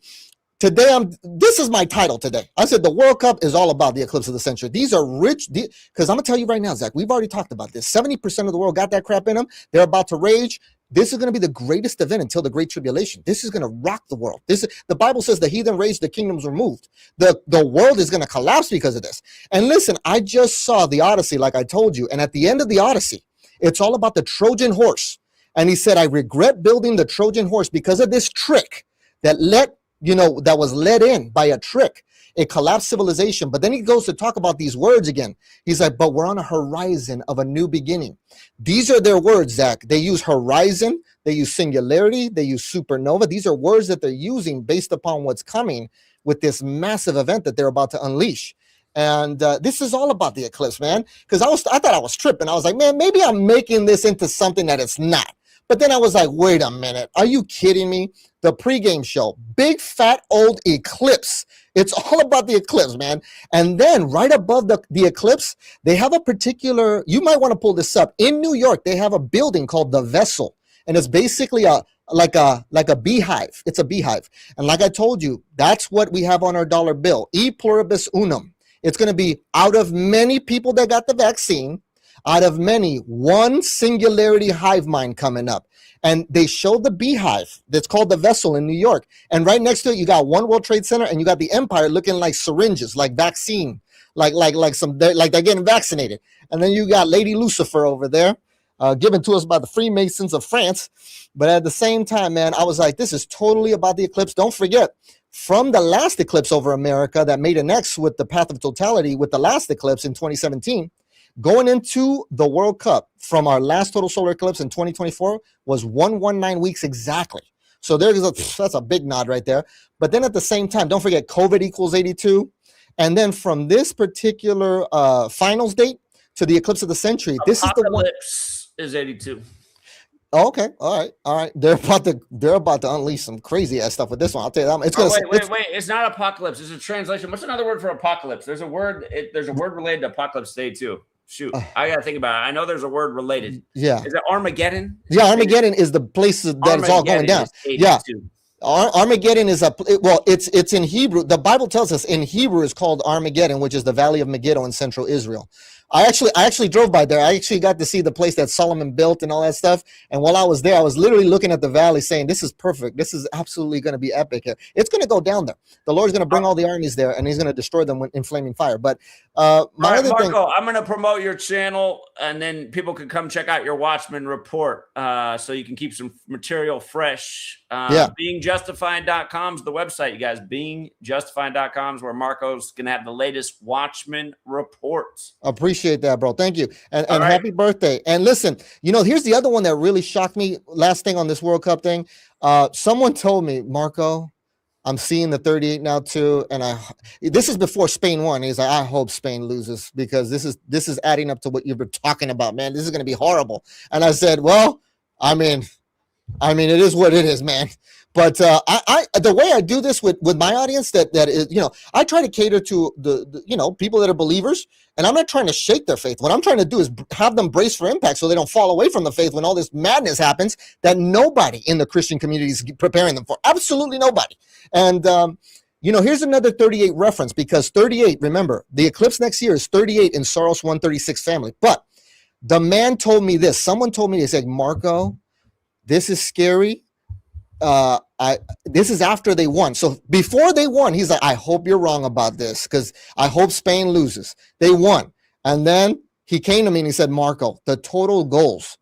S4: today, this is my title today. I said the World Cup is all about the eclipse of the century. These are rich, because I'm going to tell you right now, Zach, we've already talked about this. 70% of the world got that crap in them. They're about to rage. This is going to be the greatest event until the Great Tribulation. This is going to rock the world. The Bible says the heathen raged, the kingdoms were moved. The world is going to collapse because of this. And listen, I just saw the Odyssey, like I told you. And at the end of the Odyssey, it's all about the Trojan horse. And he said, I regret building the Trojan horse because of this trick that was let in by a trick. It collapsed civilization. But then he goes to talk about these words again. He's like, but we're on a horizon of a new beginning. These are their words, Zach. They use horizon, they use singularity, they use supernova. These are words that they're using based upon what's coming with this massive event that they're about to unleash. And this is all about the eclipse, man. Because I thought I was tripping. I was like, man, maybe I'm making this into something that it's not. But then I was like, wait a minute. Are you kidding me? The pregame show, big fat old eclipse. It's all about the eclipse, man. And then right above the eclipse, they have a particular, you might want to pull this up. In New York, they have a building called the Vessel. And it's basically like a beehive. It's a beehive. And like I told you, that's what we have on our dollar bill. E pluribus unum. It's going to be out of many people that got the vaccine, out of many, one singularity hive mind coming up. And they showed the beehive that's called the Vessel in New York. And right next to it, you got One World Trade Center, and you got the Empire looking like syringes, like vaccine, like they're getting vaccinated. And then you got Lady Lucifer over there, given to us by the Freemasons of France. But at the same time, man, I was like, this is totally about the eclipse. Don't forget, from the last eclipse over America that made an X with the path of totality with the last eclipse in 2017, going into the World Cup from our last total solar eclipse in 2024 was 119 weeks exactly. So that's a big nod right there. But then at the same time, don't forget COVID equals 82. And then from this particular finals date to the eclipse of the century, this is the one.
S1: Eclipse is 82.
S4: Oh, okay. All right. They're about to unleash some crazy ass stuff with this one. I'll tell you that. It's gonna
S1: wait. It's not apocalypse. It's a translation. What's another word for apocalypse? There's a word related to apocalypse today too. Shoot, I gotta think about it. I know there's a word related.
S4: Yeah.
S1: Is it Armageddon?
S4: Yeah, Armageddon is the place that it's all going down. Yeah. Armageddon is it's in Hebrew. The Bible tells us in Hebrew it's called Armageddon, which is the Valley of Megiddo in central Israel. I actually drove by there. I actually got to see the place that Solomon built and all that stuff. And while I was there, I was literally looking at the valley saying, this is perfect. This is absolutely going to be epic here. It's going to go down there. The Lord's going to bring all the armies there, and he's going to destroy them in flaming fire. But my other thing,
S1: Marco, I'm going to promote your channel, and then people can come check out your Watchman report so you can keep some material fresh. BeingJustified.com is the website, you guys. BeingJustified.com is where Marco's going to have the latest Watchman reports.
S4: Appreciate that, bro. Thank you. And happy birthday. And listen, here's the other one that really shocked me. Last thing on this World Cup thing. Someone told me, Marco, I'm seeing the 38 now too. And this is before Spain won. He's like, I hope Spain loses because this is adding up to what you've been talking about, man. This is going to be horrible. And I said, well, I mean, it is what it is, man. But the way I do this with my audience, that is, I try to cater to the people that are believers, and I'm not trying to shake their faith. What I'm trying to do is have them brace for impact so they don't fall away from the faith when all this madness happens that nobody in the Christian community is preparing them for. Absolutely nobody. And here's another 38 reference, because 38, remember, the eclipse next year is 38 in Saros 136 family. But the man told me this. Someone told me, they said, Marco, this is scary. This is after they won. So before they won, he's like, I hope you're wrong about this because I hope Spain loses. They won. And then he came to me and he said, Marco, the total goals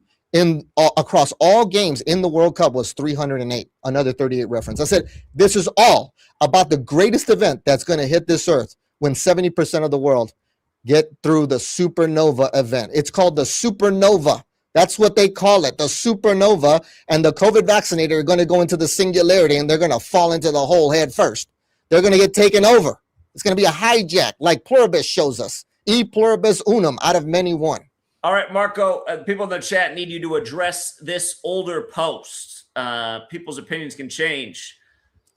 S4: across all games in the World Cup was 308, another 38 reference. I said, this is all about the greatest event that's going to hit this earth when 70% of the world get through the supernova event. It's called the supernova. That's what they call it, the supernova, and the COVID vaccinated are going to go into the singularity, and they're going to fall into the hole head first. They're going to get taken over. It's going to be a hijack, like pluribus shows us. E pluribus unum, out of many one.
S1: All right, Marco, people in the chat need you to address this older post. People's opinions can change.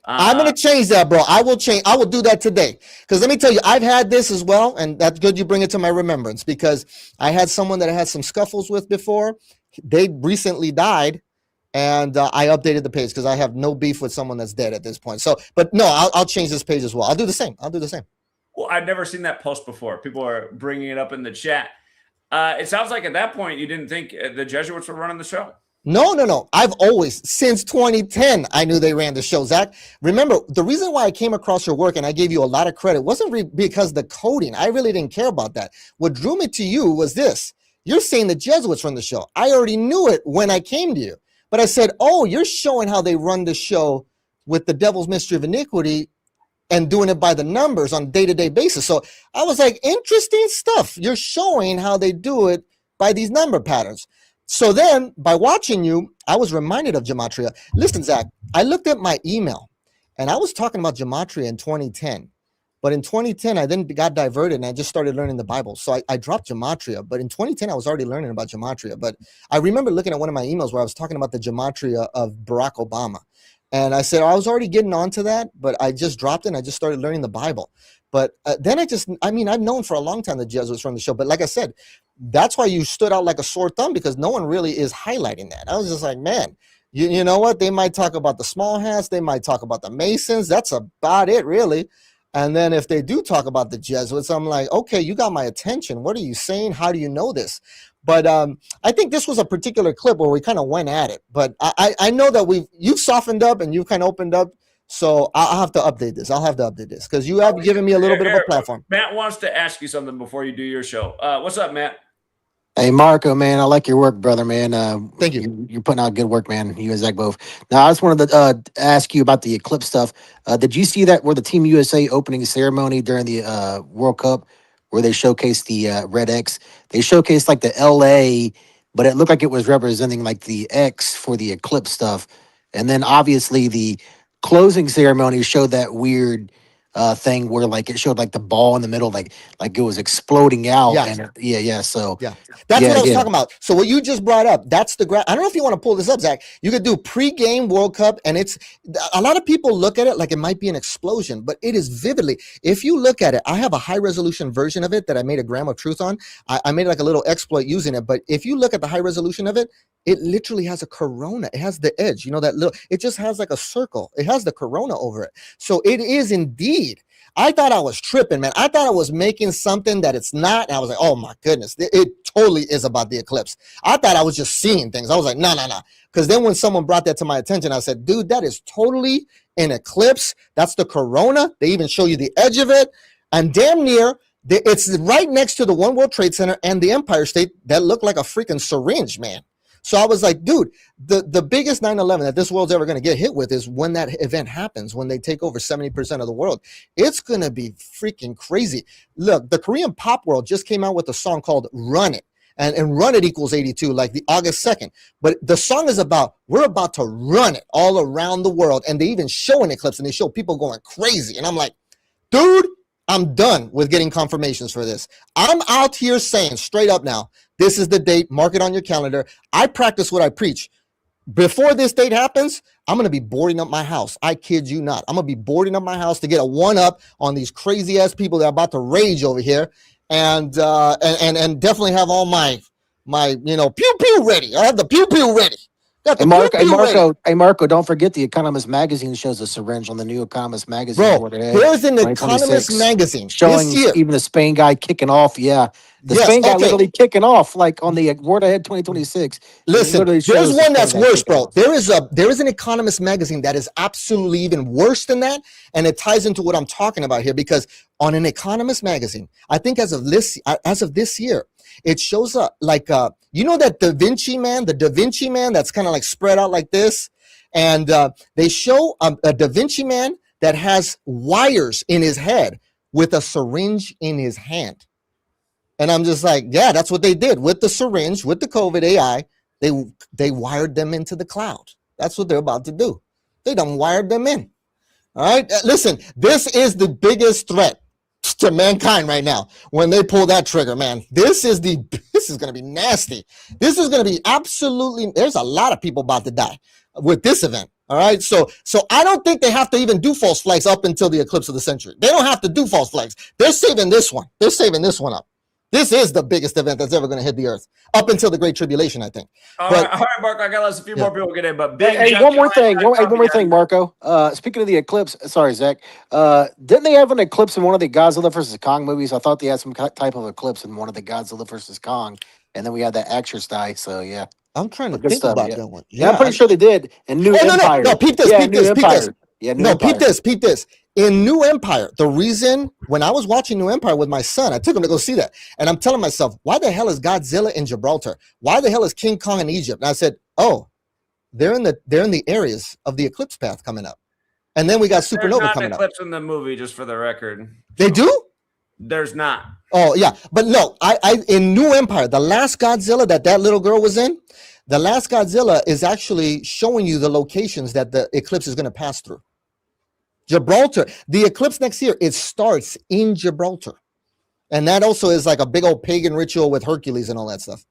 S4: I'm going to change that, bro. I will change. I will do that today. Because let me tell you, I've had this as well. And that's good you bring it to my remembrance, because I had someone that I had some scuffles with before. They recently died. And I updated the page because I have no beef with someone that's dead at this point. So, but no, I'll change this page as well. I'll do the same.
S1: Well, I've never seen that post before. People are bringing it up in the chat. It sounds like at that point, you didn't think the Jesuits were running the show.
S4: No. I've always, since 2010, I knew they ran the show, Zach. Remember, the reason why I came across your work and I gave you a lot of credit wasn't because the coding. I really didn't care about that. What drew me to you was this. You're saying the Jesuits run the show. I already knew it when I came to you. But I said, oh, you're showing how they run the show with the devil's mystery of iniquity and doing it by the numbers on a day-to-day basis. So I was like, interesting stuff. You're showing how they do it by these number patterns. So then, by watching you, I was reminded of Gematria. Listen, Zach, I looked at my email, and I was talking about Gematria in 2010. But in 2010, I then got diverted, and I just started learning the Bible. So I dropped Gematria. But in 2010, I was already learning about Gematria. But I remember looking at one of my emails where I was talking about the Gematria of Barack Obama. And I said, I was already getting onto that, but I just dropped it, and I just started learning the Bible. But then I've known for a long time the Jesuits run the show. But like I said, that's why you stood out like a sore thumb, because no one really is highlighting that. I was just like, man, you know what? They might talk about the small hats. They might talk about the Masons. That's about it, really. And then if they do talk about the Jesuits, I'm like, okay, you got my attention. What are you saying? How do you know this? But I think this was a particular clip where we kind of went at it. But I know that you've softened up and you've kind of opened up. So I'll have to update this. I'll have to update this because you have given me a little bit of a platform.
S1: Matt wants to ask you something before you do your show. What's up, Matt?
S3: Hey, Marco, man, I like your work, brother, man.
S4: Thank you.
S3: You're putting out good work, man. You and Zach both. Now, I just wanted to ask you about the Eclipse stuff. Did you see that where the Team USA opening ceremony during the World Cup where they showcased the Red X? They showcased like the LA, but it looked like it was representing like the X for the Eclipse stuff. And then obviously the closing ceremony showed that weird thing where like it showed like the ball in the middle, like it was exploding out.
S4: Yeah.
S3: And So
S4: that's what I was talking about. So what you just brought up, that's the I don't know if you want to pull this up, Zach. You could do pre-game World Cup, and it's a lot of people look at it like it might be an explosion, but it is vividly. If you look at it, I have a high resolution version of it that I made a gram of truth on. I made like a little exploit using it, but if you look at the high resolution of it, it literally has a corona. It has the edge, that little, it just has like a circle. It has the corona over it. So it is indeed I thought I was tripping, man. I thought I was making something that it's not. And I was like, oh my goodness, it totally is about the eclipse. I thought I was just seeing things. I was like, no. Because then when someone brought that to my attention, I said, dude, that is totally an eclipse. That's the corona. They even show you the edge of it. And damn near, it's right next to the One World Trade Center and the Empire State that looked like a freaking syringe, man. So I was like, dude, the biggest 9/11 that this world's ever going to get hit with is when that event happens, when they take over 70% of the world. It's going to be freaking crazy. Look, the Korean pop world just came out with a song called Run It. And Run It equals 82, like the August 2nd. But the song is about, we're about to run it all around the world. And they even show an eclipse and they show people going crazy. And I'm like, dude, I'm done with getting confirmations for this. I'm out here saying straight up now, this is the date, mark it on your calendar. I practice what I preach. Before this date happens, I'm going to be boarding up my house. I kid you not. I'm going to be boarding up my house to get a one-up on these crazy-ass people that are about to rage over here. And definitely have all my pew-pew ready. I have the pew-pew ready.
S3: Hey, Marco, don't forget the Economist magazine shows a syringe on the new Economist magazine.
S4: Bro, there's an Economist magazine
S3: showing
S4: this year.
S3: Even the Spain guy kicking off. Yeah, Spain guy literally kicking off like on the Word Ahead 2026.
S4: Listen, there's one that's worse, bro. There is an Economist magazine that is absolutely even worse than that, and it ties into what I'm talking about here because on an Economist magazine, I think as of this year, it shows up like that the Da Vinci man that's kind of like spread out like this, and they show a Da Vinci man that has wires in his head with a syringe in his hand. And I'm just like, yeah, that's what they did with the syringe, with the COVID AI. They wired them into the cloud. That's what they're about to do. They done wired them in. All right. Listen, this is the biggest threat to mankind right now when they pull that trigger, man. This is going to be nasty. This is going to be absolutely, there's a lot of people about to die with this event. All right. So I don't think they have to even do false flags up until the eclipse of the century. They don't have to do false flags. They're saving this one. They're saving this one up. This is the biggest event that's ever going to hit the earth up until the Great Tribulation, I think.
S1: All right, Marco, I got a few more people get in, but
S3: one more thing, Marco. Speaking of the eclipse, sorry, Zach. Didn't they have an eclipse in one of the Godzilla versus Kong movies? I thought they had some type of eclipse in one of the Godzilla versus Kong, and then we had that actress die. So yeah,
S4: I'm trying to think about that one.
S3: Yeah, I'm pretty sure they did. In New Empire.
S4: No, peep this.
S3: Yeah,
S4: peep this. In New Empire, the reason when I was watching New Empire with my son, I took him to go see that. And I'm telling myself, why the hell is Godzilla in Gibraltar? Why the hell is King Kong in Egypt? And I said, oh, they're in the areas of the eclipse path coming up. And then we got supernova coming up.
S1: There's eclipse in the movie, just for the record.
S4: They do?
S1: There's not.
S4: Oh, yeah. But no, I in New Empire, the last Godzilla that little girl was in, the last Godzilla is actually showing you the locations that the eclipse is going to pass through. Gibraltar, the eclipse next year, it starts in Gibraltar. And that also is like a big old pagan ritual with Hercules and all that stuff.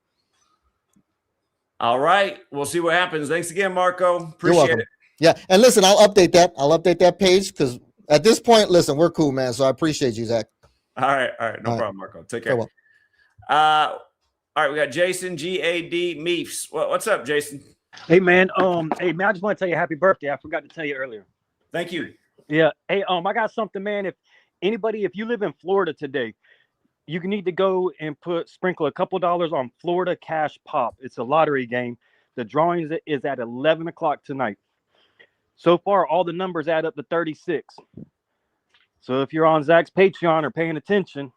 S1: All right. We'll see what happens. Thanks again, Marco. Appreciate it.
S4: Yeah. And listen, I'll update that page because at this point, listen, we're cool, man. So I appreciate you, Zach.
S1: All right. No problem, Marco. Take care. All right. We got Jason, GAD Meefs. What's up, Jason?
S6: Hey, man. I just want to tell you happy birthday. I forgot to tell you earlier.
S1: Thank you.
S6: Yeah. Hey, I got something, man. If you live in Florida today, you need to go and sprinkle a couple dollars on Florida Cash Pop. It's a lottery game. The drawing is at 11 o'clock tonight. So far, all the numbers add up to 36. So if you're on Zach's Patreon or paying attention,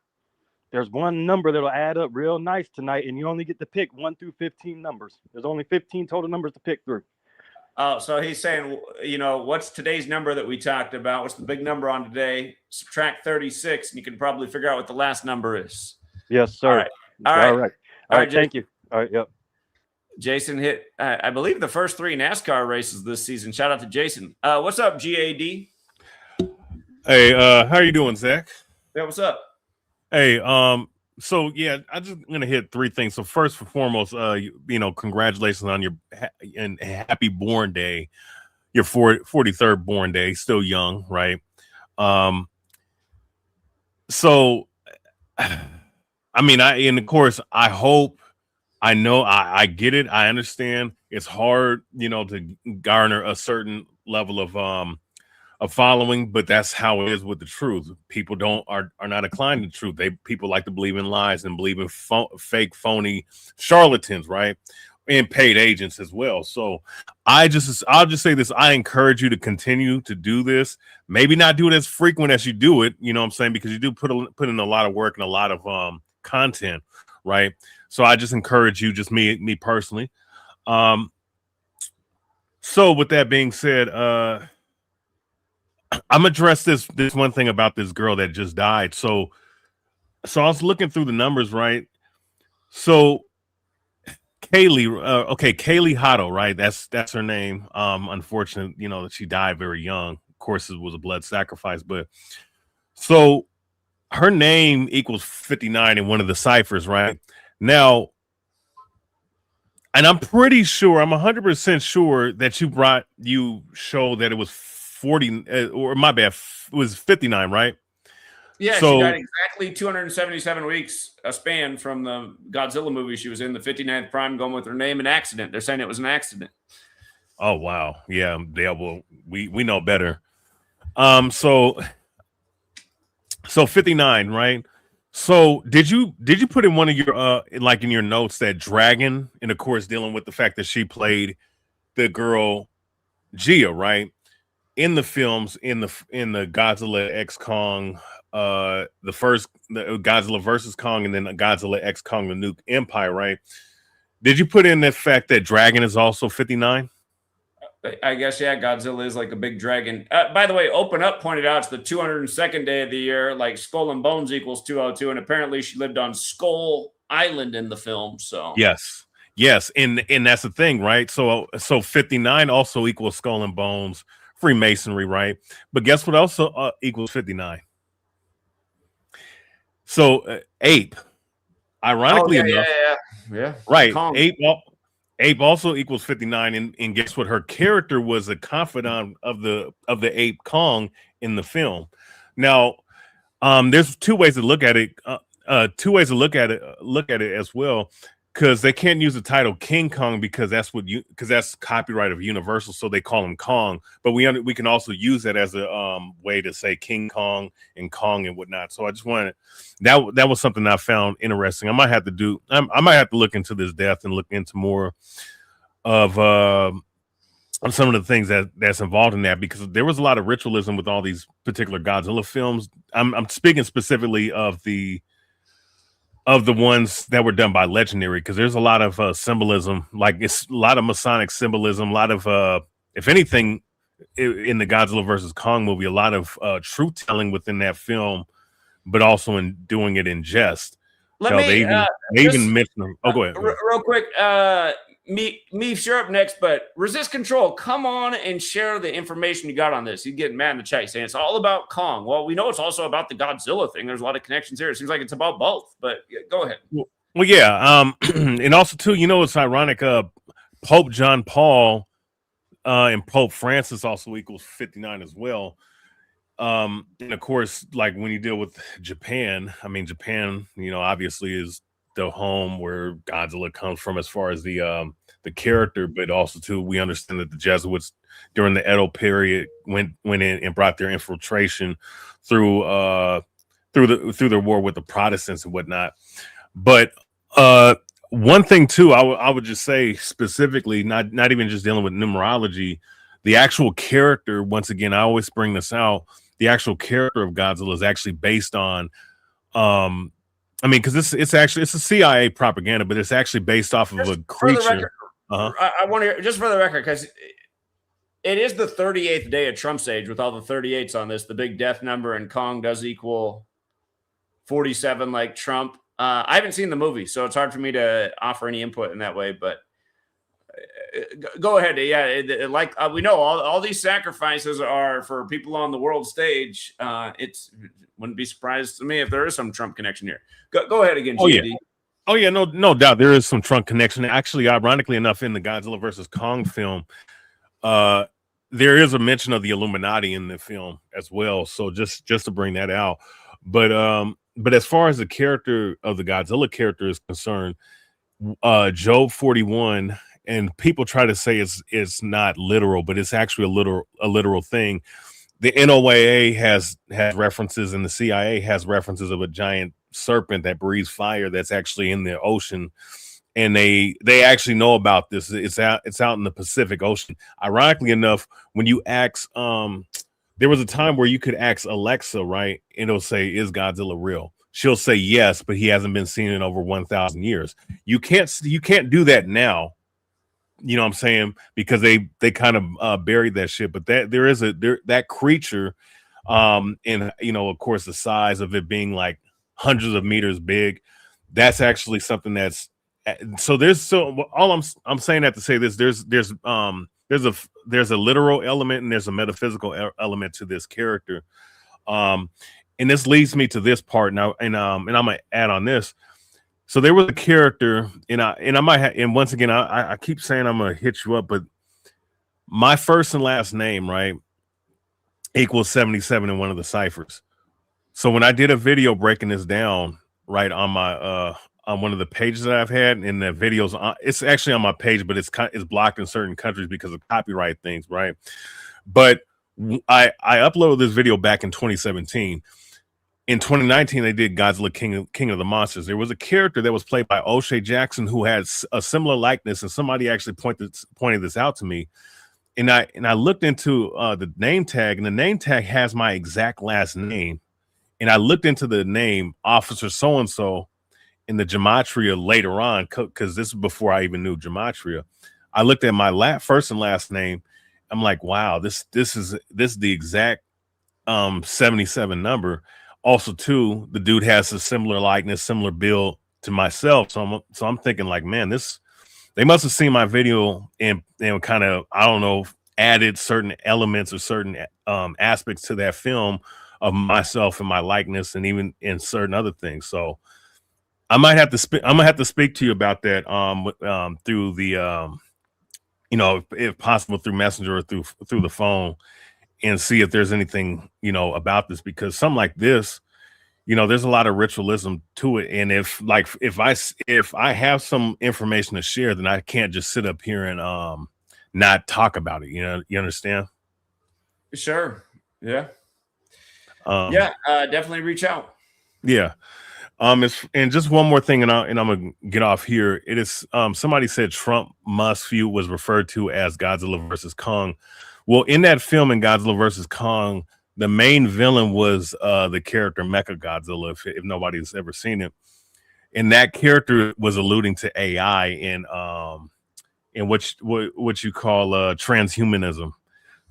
S6: there's one number that'll add up real nice tonight, and you only get to pick 1 through 15 numbers. There's only 15 total numbers to pick through.
S1: Oh, so he's saying, what's today's number that we talked about? What's the big number on today? Subtract 36, and you can probably figure out what the last number is.
S6: Yes, sir.
S1: All right.
S6: Thank you. All right. Yep.
S1: Jason hit, I believe, the first 3 NASCAR races this season. Shout out to Jason. What's up, GAD?
S7: Hey, how are you doing, Zach?
S1: Yeah, what's up?
S7: Hey, so yeah, I'm just gonna hit 3 things. So first and foremost, congratulations on your and happy born day, your 43rd born day. Still young, right? So, and of course, I hope, I know, I get it. I understand it's hard, to garner a certain level of a following, but that's how it is with the truth. People are not inclined to truth. People like to believe in lies and believe in fake, phony charlatans, right? And paid agents as well. So I'll just say this. I encourage you to continue to do this. Maybe not do it as frequent as you do it, you know what I'm saying? Because you do put in a lot of work and a lot of content, right? So I just encourage you, just me personally. So with that being said, I'm address this one thing about this girl that just died. So I was looking through the numbers, right? So Kaylee Hotto, right? That's her name. Unfortunate, that she died very young. Of course, it was a blood sacrifice, but so her name equals 59 in one of the ciphers, right? Now, and I'm pretty sure, I'm 100% sure that you show that it was 40, or my bad, it was 59, right?
S1: Yeah,
S7: So,
S1: she died exactly 277 weeks, a span from the Godzilla movie she was in, the 59th prime, going with her name, an accident. They're saying it was an accident.
S7: Oh, wow. Yeah, well, we know better. So 59, right? So did you put in one of your in your notes that dragon, and of course dealing with the fact that she played the girl Gia, right? In the films, in the Godzilla X Kong, the Godzilla versus Kong, and then Godzilla X Kong, the Nuke Empire, right? Did you put in the fact that dragon is also 59?
S1: I guess, yeah, Godzilla is like a big dragon. By the way, Open Up pointed out it's the 202nd day of the year, like Skull and Bones equals 202, and apparently she lived on Skull Island in the film. So
S7: yes, and that's the thing, right? So 59 also equals Skull and Bones, Freemasonry, right? But guess what also equals 59? So ape, ironically enough,
S1: yeah,
S7: right?
S1: Kong.
S7: Ape also equals 59, and guess what? Her character was a confidant of the ape Kong in the film. Now, there's two ways to look at it. Look at it as well, because they can't use the title King Kong because that's copyright of Universal, so they call him Kong. But we can also use that as a way to say King Kong and whatnot. So I just wanted that was something I found interesting. I might have to look into this death and look into more of some of the things that's involved in that, because there was a lot of ritualism with all these particular Godzilla films. I'm speaking specifically of the ones that were done by Legendary, because there's a lot of symbolism, like it's a lot of Masonic symbolism, a lot of if anything in the Godzilla versus Kong movie, a lot of truth telling within that film, but also in doing it in jest. They even mention them. Oh, go ahead.
S1: Real quick, Meef, you're up next, but Resist Control, come on and share the information you got on this. You get mad in the chat saying it's all about Kong. Well, we know it's also about the Godzilla thing. There's a lot of connections here. It seems like it's about both, but go ahead.
S7: Well, yeah. And also too, it's ironic. Pope John Paul and Pope Francis also equals 59 as well. And of course, like when you deal with Japan, Japan, obviously is the home where Godzilla comes from as far as the character, but also too, we understand that the Jesuits during the Edo period went in and brought their infiltration through their war with the Protestants and whatnot. But one thing too, I would just say specifically, not even just dealing with numerology, the actual character. Once again, I always bring this out. The actual character of Godzilla is actually based on, because it's a CIA propaganda, but it's actually based off of a creature.
S1: I want to, just for the record, because it is the 38th day of Trump's age with all the 38s on this, the big death number, and Kong does equal 47 like Trump. I haven't seen the movie, so it's hard for me to offer any input in that way, but go ahead. Yeah, we know all these sacrifices are for people on the world stage. Wouldn't be surprised to me if there is some Trump connection here. Go ahead again, GD.
S7: Oh yeah, no doubt there is some Trump connection. Actually, ironically enough, in the Godzilla versus Kong film, there is a mention of the Illuminati in the film as well. So just to bring that out, but as far as the character of the Godzilla character is concerned, Job 41. And people try to say it's not literal, but it's actually a literal thing. the NOAA has references, and the CIA has references of a giant serpent that breathes fire that's actually in the ocean, and they actually know about this. It's out in the Pacific Ocean. Ironically enough, when you ask, there was a time where you could ask Alexa, right, and it'll say, "Is Godzilla real?" She'll say yes, but he hasn't been seen in over 1,000 years. You can't do that now. You know what I'm saying? Because they kind of buried that shit. But that creature, and of course the size of it being like hundreds of meters big, that's actually something that's all I'm saying that to say this, there's a literal element and there's a metaphysical element to this character. And this leads me to this part now, and I'm gonna add on this. So there was a character, and I might have, and once again, I keep saying I'm gonna hit you up, but my first and last name, right, equals 77 in one of the ciphers. So when I did a video breaking this down, right, on my on one of the pages that I've had, and the videos, it's actually on my page, but it's blocked in certain countries because of copyright things, right? But I uploaded this video back in 2017. In 2019, they did Godzilla King of the Monsters. There was a character that was played by O'Shea Jackson who had a similar likeness, and somebody actually pointed this out to me. And I looked into the name tag, and the name tag has my exact last name. And I looked into the name Officer So-and-so in the Gematria later on, because this is before I even knew Gematria. I looked at my first and last name. I'm like, wow, this is the exact 77 number. Also, too, the dude has a similar likeness, similar build to myself. So I'm thinking like, man, they must have seen my video and kind of, I don't know, added certain elements or certain aspects to that film of myself and my likeness, and even in certain other things. So I might have to I'm gonna have to speak to you about that through the if possible through Messenger or through the phone, and see if there's anything about this, because something like this, there's a lot of ritualism to it. And if I have some information to share, then I can't just sit up here and not talk about it. You understand?
S1: Sure. Yeah.
S7: Yeah.
S1: Definitely reach out.
S7: Yeah. And just one more thing, and I'm gonna get off here. It is somebody said Trump-Musk feud was referred to as Godzilla versus Kong. Well, in that film, in Godzilla versus Kong, the main villain was the character Mechagodzilla, if nobody's ever seen it. And that character was alluding to AI in what you call transhumanism.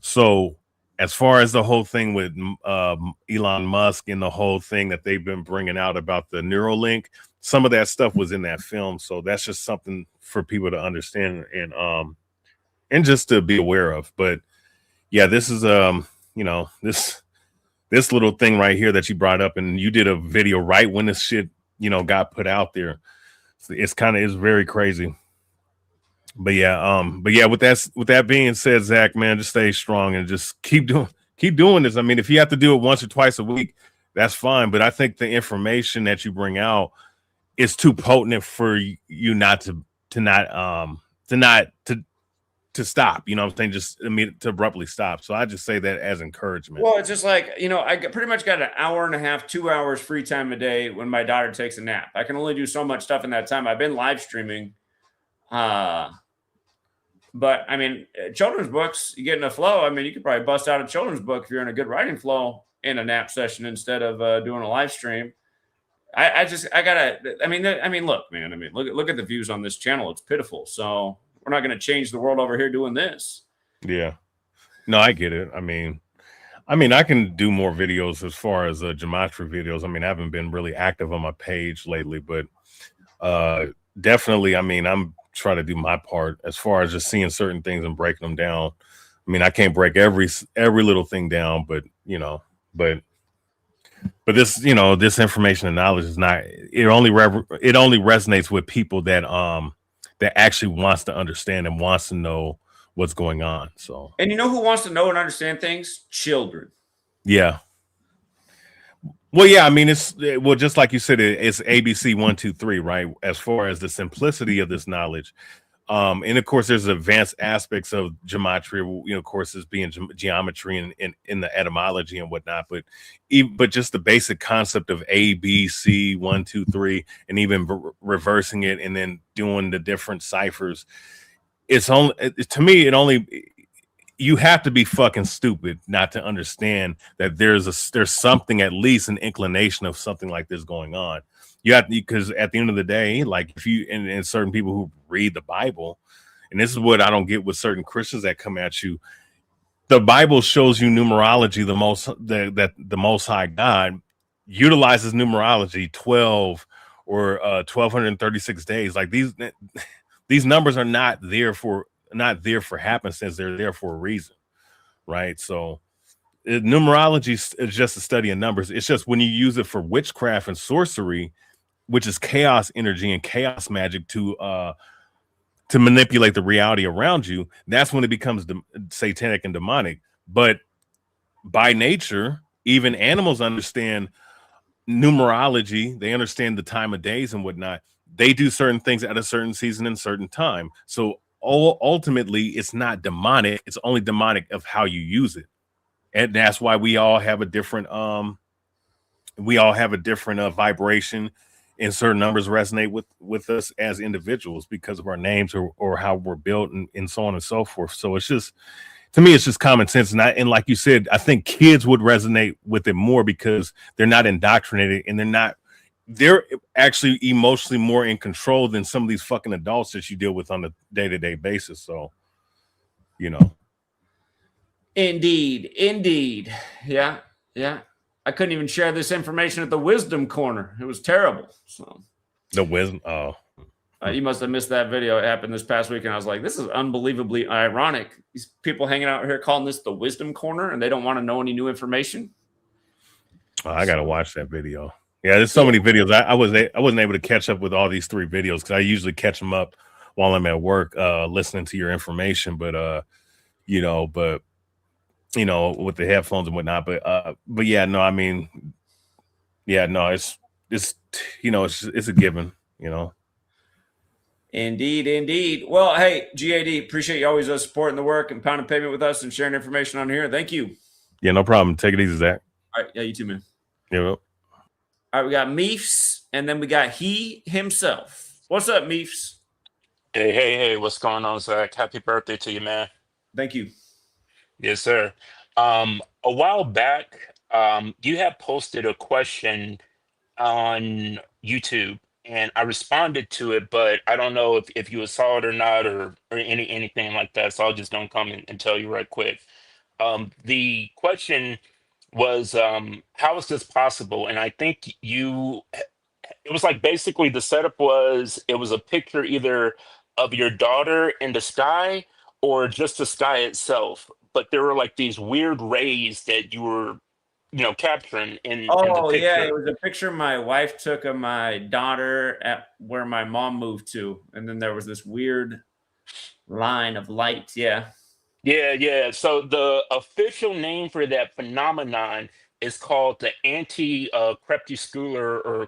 S7: So as far as the whole thing with Elon Musk and the whole thing that they've been bringing out about the Neuralink, some of that stuff was in that film. So that's just something for people to understand and just to be aware of. But yeah, this is this little thing right here that you brought up, and you did a video right when this shit got put out there. So it's very crazy. But yeah, with that being said, Zach, man, just stay strong and just keep doing this. I mean, if you have to do it once or twice a week, that's fine. But I think the information that you bring out is too potent for you not to stop. You know what I'm saying? Just to abruptly stop. So I just say that as encouragement.
S1: Well, it's just like, I pretty much got an hour and a half, 2 hours free time a day when my daughter takes a nap. I can only do so much stuff in that time. I've been live streaming. But I mean, children's books, you get in a flow. I mean, you could probably bust out a children's book if you're in a good writing flow in a nap session instead of doing a live stream. Look, man, look at the views on this channel. It's pitiful. So we're not going to change the world over here doing this.
S7: Yeah, no, I get it. I mean, I can do more videos as far as Gematria videos. I mean, I haven't been really active on my page lately, but definitely, I mean, I'm trying to do my part as far as just seeing certain things and breaking them down. I mean, I can't break every little thing down, but this, this information and knowledge is not. It only resonates with people that actually wants to understand and wants to know what's going on. So,
S1: and who wants to know and understand things? Children.
S7: Yeah. Well, yeah, I mean, just like you said, it's ABC 1, 2, 3, right? As far as the simplicity of this knowledge, And of course, there's advanced aspects of gematria, of course, as being geometry and in the etymology and whatnot. But just the basic concept of A, B, C, 1, 2, 3, and even reversing it and then doing the different ciphers. To me, you have to be fucking stupid not to understand that there's something, at least an inclination of something like this going on. Because at the end of the day, like if you and certain people who read the Bible, and this is what I don't get with certain Christians that come at you, the Bible shows you numerology. The Most High God utilizes numerology 12 or 1236 days. Like these numbers are not there for happenstance. They're there for a reason, right? So numerology is just a study of numbers. It's just when you use it for witchcraft and sorcery, which is chaos energy and chaos magic to manipulate the reality around you, that's when it becomes satanic and demonic. But by nature, even animals understand numerology. They understand the time of days and whatnot. They do certain things at a certain season and certain time. So ultimately, it's not demonic. It's only demonic of how you use it. And that's why we all have a different vibration, and certain numbers resonate with us as individuals because of our names or how we're built and so on and so forth. So it's just, to me, it's just common sense. And like you said, I think kids would resonate with it more because they're not indoctrinated and they're actually emotionally more in control than some of these fucking adults that you deal with on a day-to-day basis. So,
S1: Indeed. Yeah. I couldn't even share this information at the Wisdom Corner. It was terrible. So
S7: the wisdom.
S1: You must have missed that video. It happened this past week, and I was like, this is unbelievably ironic. These people hanging out here calling this the Wisdom Corner, and they don't want to know any new information.
S7: I gotta watch that video. Yeah, there's so many videos. I wasn't able to catch up with all these 3 videos because I usually catch them up while I'm at work, listening to your information. But with the headphones and whatnot. But yeah, no, I mean, yeah, no, it's it's a given,
S1: Indeed. Well, hey, GAD, appreciate you always supporting the work and pounding payment with us and sharing information on here. Thank you.
S7: Yeah, no problem. Take it easy, Zach.
S1: All right, yeah, you too, man.
S7: Yeah.
S1: All right, we got Meefs, and then we got he himself. What's up, Meefs?
S8: Hey, what's going on, Zach? Happy birthday to you, man.
S1: Thank you.
S8: Yes, sir. A while back, you had posted a question on YouTube, and I responded to it, but I don't know if you saw it or not, or anything like that. So I'll just don't come and tell you right quick. The question was, how is this possible? And I think it was like basically the setup was it was a picture either of your daughter in the sky or just the sky itself, but there were like these weird rays that you were capturing in the picture.
S1: Yeah, it was a picture my wife took of my daughter at where my mom moved to, and then there was this weird line of light. Yeah.
S8: So the official name for that phenomenon is called the anti-crepuscular or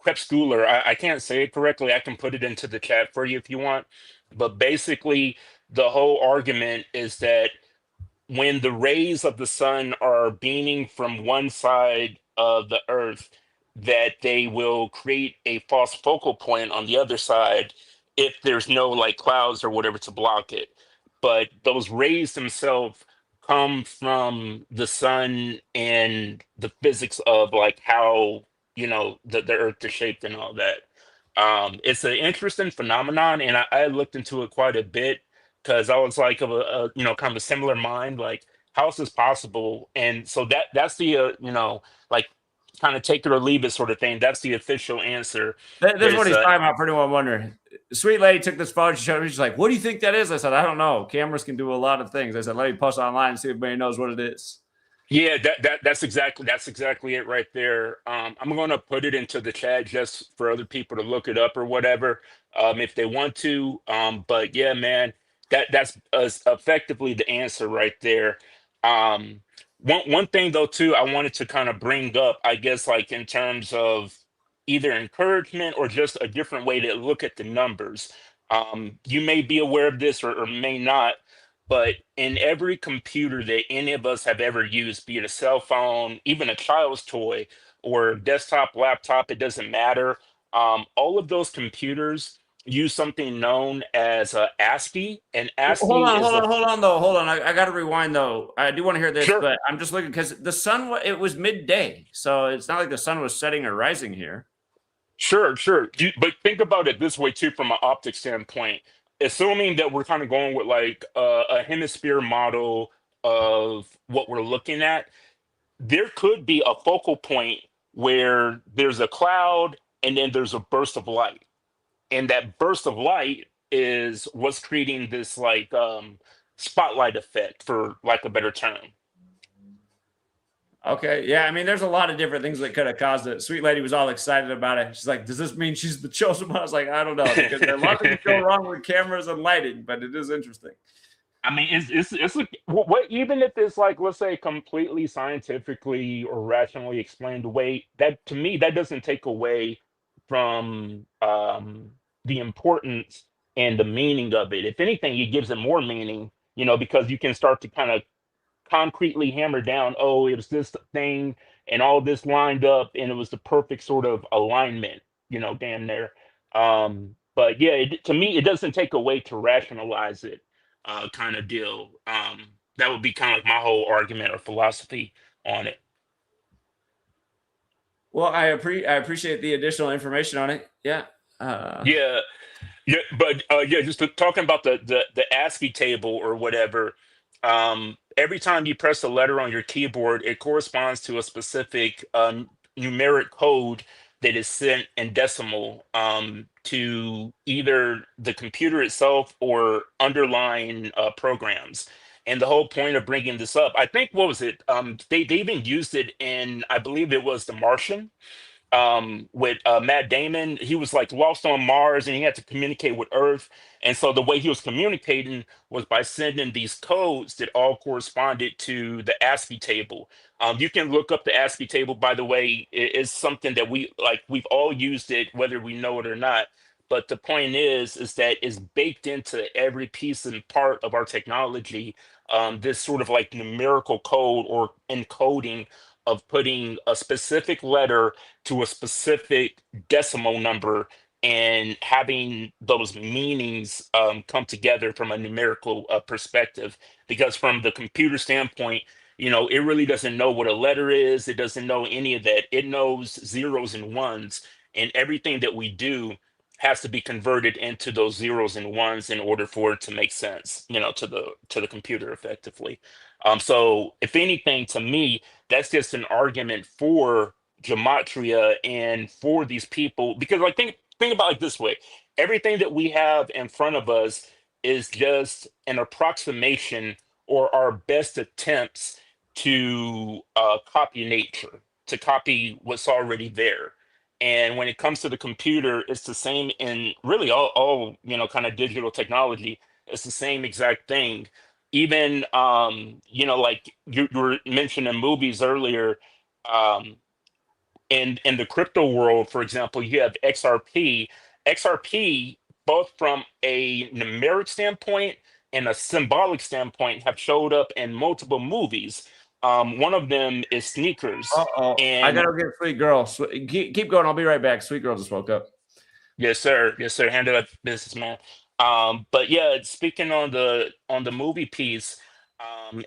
S8: crepuscular. I can't say it correctly. I can put it into the chat for you if you want. But basically, the whole argument is that when the rays of the sun are beaming from one side of the earth, that they will create a false focal point on the other side if there's no like clouds or whatever to block it. But those rays themselves come from the sun and the physics of like how the earth is shaped and all that. It's an interesting phenomenon, and I looked into it quite a bit because I was like of a kind of a similar mind, like how is this possible? And so that's the like kind of take it or leave it sort of thing. That's the official answer.
S1: This is what he's talking about for anyone wondering. The sweet lady took this photo. She showed me. She's like, "What do you think that is?" I said, "I don't know. Cameras can do a lot of things." I said, "Let me post online and see if anybody knows what it is."
S8: Yeah, that's exactly it right there. I'm going to put it into the chat just for other people to look it up or whatever, if they want to. But yeah, man, that's effectively the answer right there. One thing though too, I wanted to kind of bring up, I guess, like in terms of either encouragement or just a different way to look at the numbers. You may be aware of this or may not, but in every computer that any of us have ever used, be it a cell phone, even a child's toy, or desktop, laptop, it doesn't matter. All of those computers use something known as ASCII, and
S1: Hold
S8: ASCII
S1: on,
S8: is
S1: hold
S8: a
S1: on, hold on, though. Hold on. I got to rewind, though. I do want to hear this,
S8: sure.
S1: but I'm just looking because the sun, it was midday. So it's not like the sun was setting or rising here.
S8: Sure, sure. But think about it this way too, from an optic standpoint. Assuming that we're kind of going with like a hemisphere model of what we're looking at, there could be a focal point where there's a cloud and then there's a burst of light, and that burst of light is what's creating this like spotlight effect, for lack of a better term.
S1: Okay. Yeah. I mean, there's a lot of different things that could have caused it. Sweet lady was all excited about it. She's like, does this mean she's the chosen one? I was like, I don't know, because there are a lot of things go wrong with cameras and lighting, but it is interesting.
S8: I mean, what, even if it's like, let's say, completely scientifically or rationally explained away, that to me, that doesn't take away from the importance and the meaning of it. If anything, it gives it more meaning, because you can start to kind of concretely hammer down, oh, it was this thing and all this lined up and it was the perfect sort of alignment, damn near. But yeah, to me, it doesn't take away to rationalize it, kind of deal. That would be kind of like my whole argument or philosophy on it.
S1: Well, I appreciate the additional information on it. Yeah.
S8: Yeah. Yeah, but just talking about the ASCII table or whatever. Every time you press a letter on your keyboard, it corresponds to a specific numeric code that is sent in decimal to either the computer itself or underlying programs. And the whole point of bringing this up, I think, what was it? They even used it in, I believe it was The Martian, with Matt Damon. He was like lost on Mars and he had to communicate with Earth. And so the way he was communicating was by sending these codes that all corresponded to the ASCII table. You can look up the ASCII table, by the way. It is something that we've all used it, whether we know it or not. But the point is that it's baked into every piece and part of our technology. This sort of like numerical code or encoding of putting a specific letter to a specific decimal number and having those meanings come together from a numerical perspective. Because from the computer standpoint, it really doesn't know what a letter is. It doesn't know any of that. It knows zeros and ones, and everything that we do has to be converted into those zeros and ones in order for it to make sense, to the computer effectively. So if anything, to me, that's just an argument for gematria and for these people, because like think about it this way: everything that we have in front of us is just an approximation or our best attempts to copy nature, to copy what's already there. And when it comes to the computer, it's the same in really all kind of digital technology. It's the same exact thing. Even like you were mentioning movies earlier, um, in the crypto world, for example, you have XRP. XRP, both from a numeric standpoint and a symbolic standpoint, have showed up in multiple movies. One of them is Sneakers.
S1: Uh-oh. I
S8: And
S1: got to get Sweet Girl. Keep going. I'll be right back. Sweet Girl just woke up.
S8: yes, sir. Yes, sir. Handle that business, man. But yeah, speaking on the movie piece,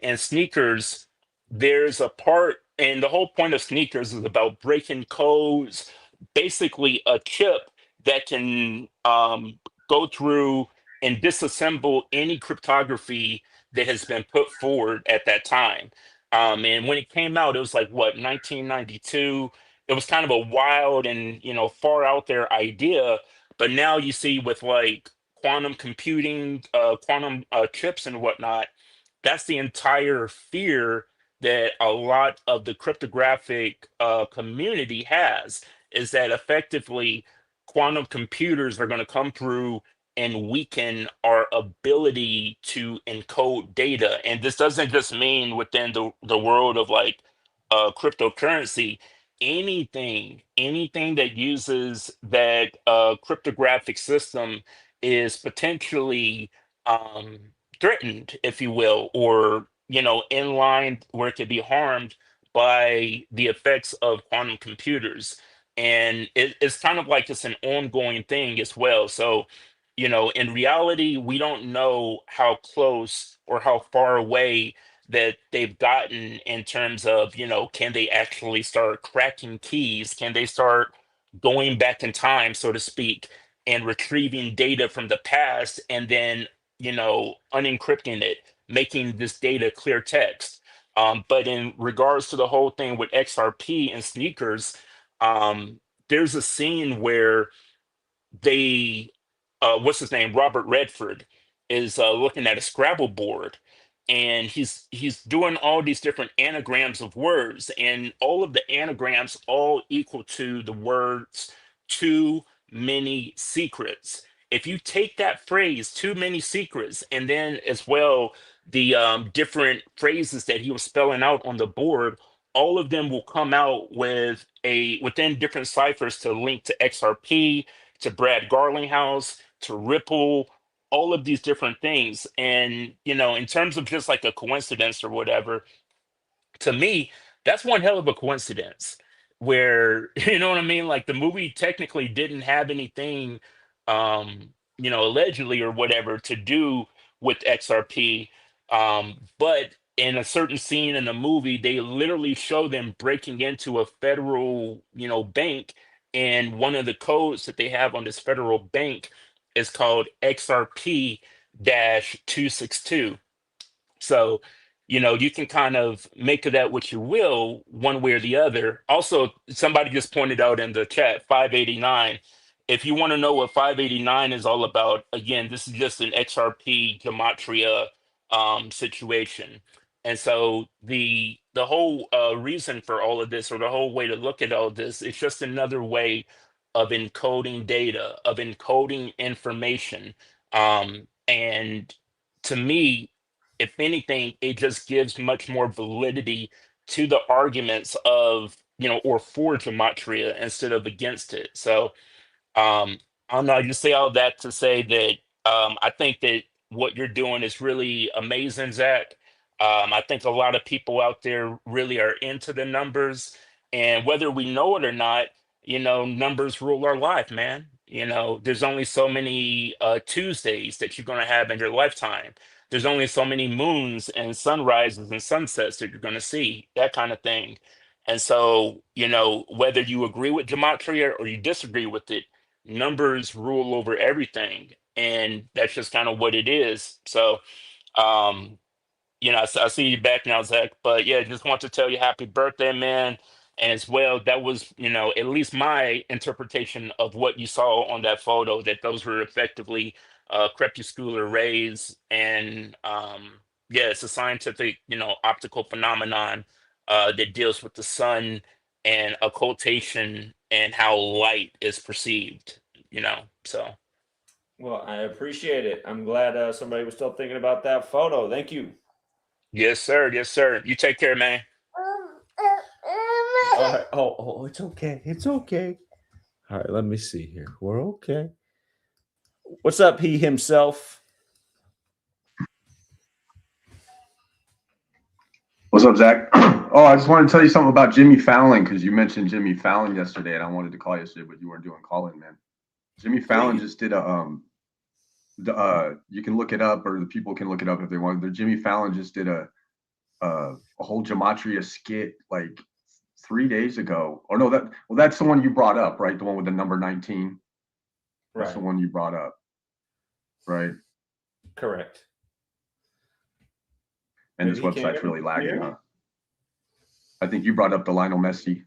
S8: and Sneakers, there's a part, and the whole point of Sneakers is about breaking codes, basically a chip that can go through and disassemble any cryptography that has been put forward at that time. And when it came out, it was like what, 1992. It was kind of a wild and far out there idea, but now you see with like quantum computing, quantum chips and whatnot, that's the entire fear that a lot of the cryptographic community has, is that effectively quantum computers are going to come through and weaken our ability to encode data. And this doesn't just mean within the world of like cryptocurrency. Anything that uses that cryptographic system is potentially threatened, if you will, or in line where it could be harmed by the effects of quantum computers. And it's kind of like it's an ongoing thing as well. So, in reality, we don't know how close or how far away that they've gotten in terms of, can they actually start cracking keys? Can they start going back in time, so to speak, and retrieving data from the past and then, unencrypting it, making this data clear text? But in regards to the whole thing with XRP and sneakers, there's a scene where they what's his name, Robert Redford, is looking at a Scrabble board, and he's doing all these different anagrams of words, and all of the anagrams all equal to the words too many secrets. If you take that phrase, too many secrets, and then as well the different phrases that he was spelling out on the board, all of them will come out with within different ciphers to link to XRP, to Brad Garlinghouse, to Ripple, all of these different things. And, in terms of just like a coincidence or whatever, to me, that's one hell of a coincidence where, you know what I mean? Like the movie technically didn't have anything, allegedly or whatever to do with XRP. But in a certain scene in the movie, they literally show them breaking into a federal, bank. And one of the codes that they have on this federal bank is called XRP 262. So, you can kind of make of that what you will, one way or the other. Also, somebody just pointed out in the chat, 589. If you want to know what 589 is all about, again, this is just an XRP gematria situation. And so the whole reason for all of this, or the whole way to look at all this, is just another way of encoding data, of encoding information. And to me, if anything, it just gives much more validity to the arguments of, or for gematria instead of against it. So I don't know, I just say all that to say that I think that what you're doing is really amazing, Zach. I think a lot of people out there really are into the numbers, and whether we know it or not, numbers rule our life, man. There's only so many Tuesdays that you're going to have in your lifetime. There's only so many moons and sunrises and sunsets that you're going to see, that kind of thing. And so, whether you agree with gematria or you disagree with it, numbers rule over everything, and that's just kind of what it is. So um I see you back now, Zach, but yeah, just want to tell you happy birthday, man. And as well, that was, at least my interpretation of what you saw on that photo, that those were effectively crepuscular rays. And yeah, it's a scientific, optical phenomenon that deals with the sun and occultation and how light is perceived, so.
S1: Well, I appreciate it. I'm glad somebody was still thinking about that photo. Thank you.
S8: Yes, sir. Yes, sir. You take care, man.
S1: All right. Oh, it's okay. It's okay. All right, let me see here. We're okay. What's up, he himself?
S9: What's up, Zach? Oh, I just wanted to tell you something about Jimmy Fallon, because you mentioned Jimmy Fallon yesterday, and I wanted to call yesterday, but you weren't doing call-in, man. Jimmy Fallon just did a you can look it up, or the people can look it up if they want. Jimmy Fallon just did a whole gematria skit like 3 days ago. Or no, that's the one you brought up, right? The one with the number 19. That's the one you brought up, right?
S1: Correct.
S9: And this website's really lagging, huh? I think you brought up the Lionel Messi.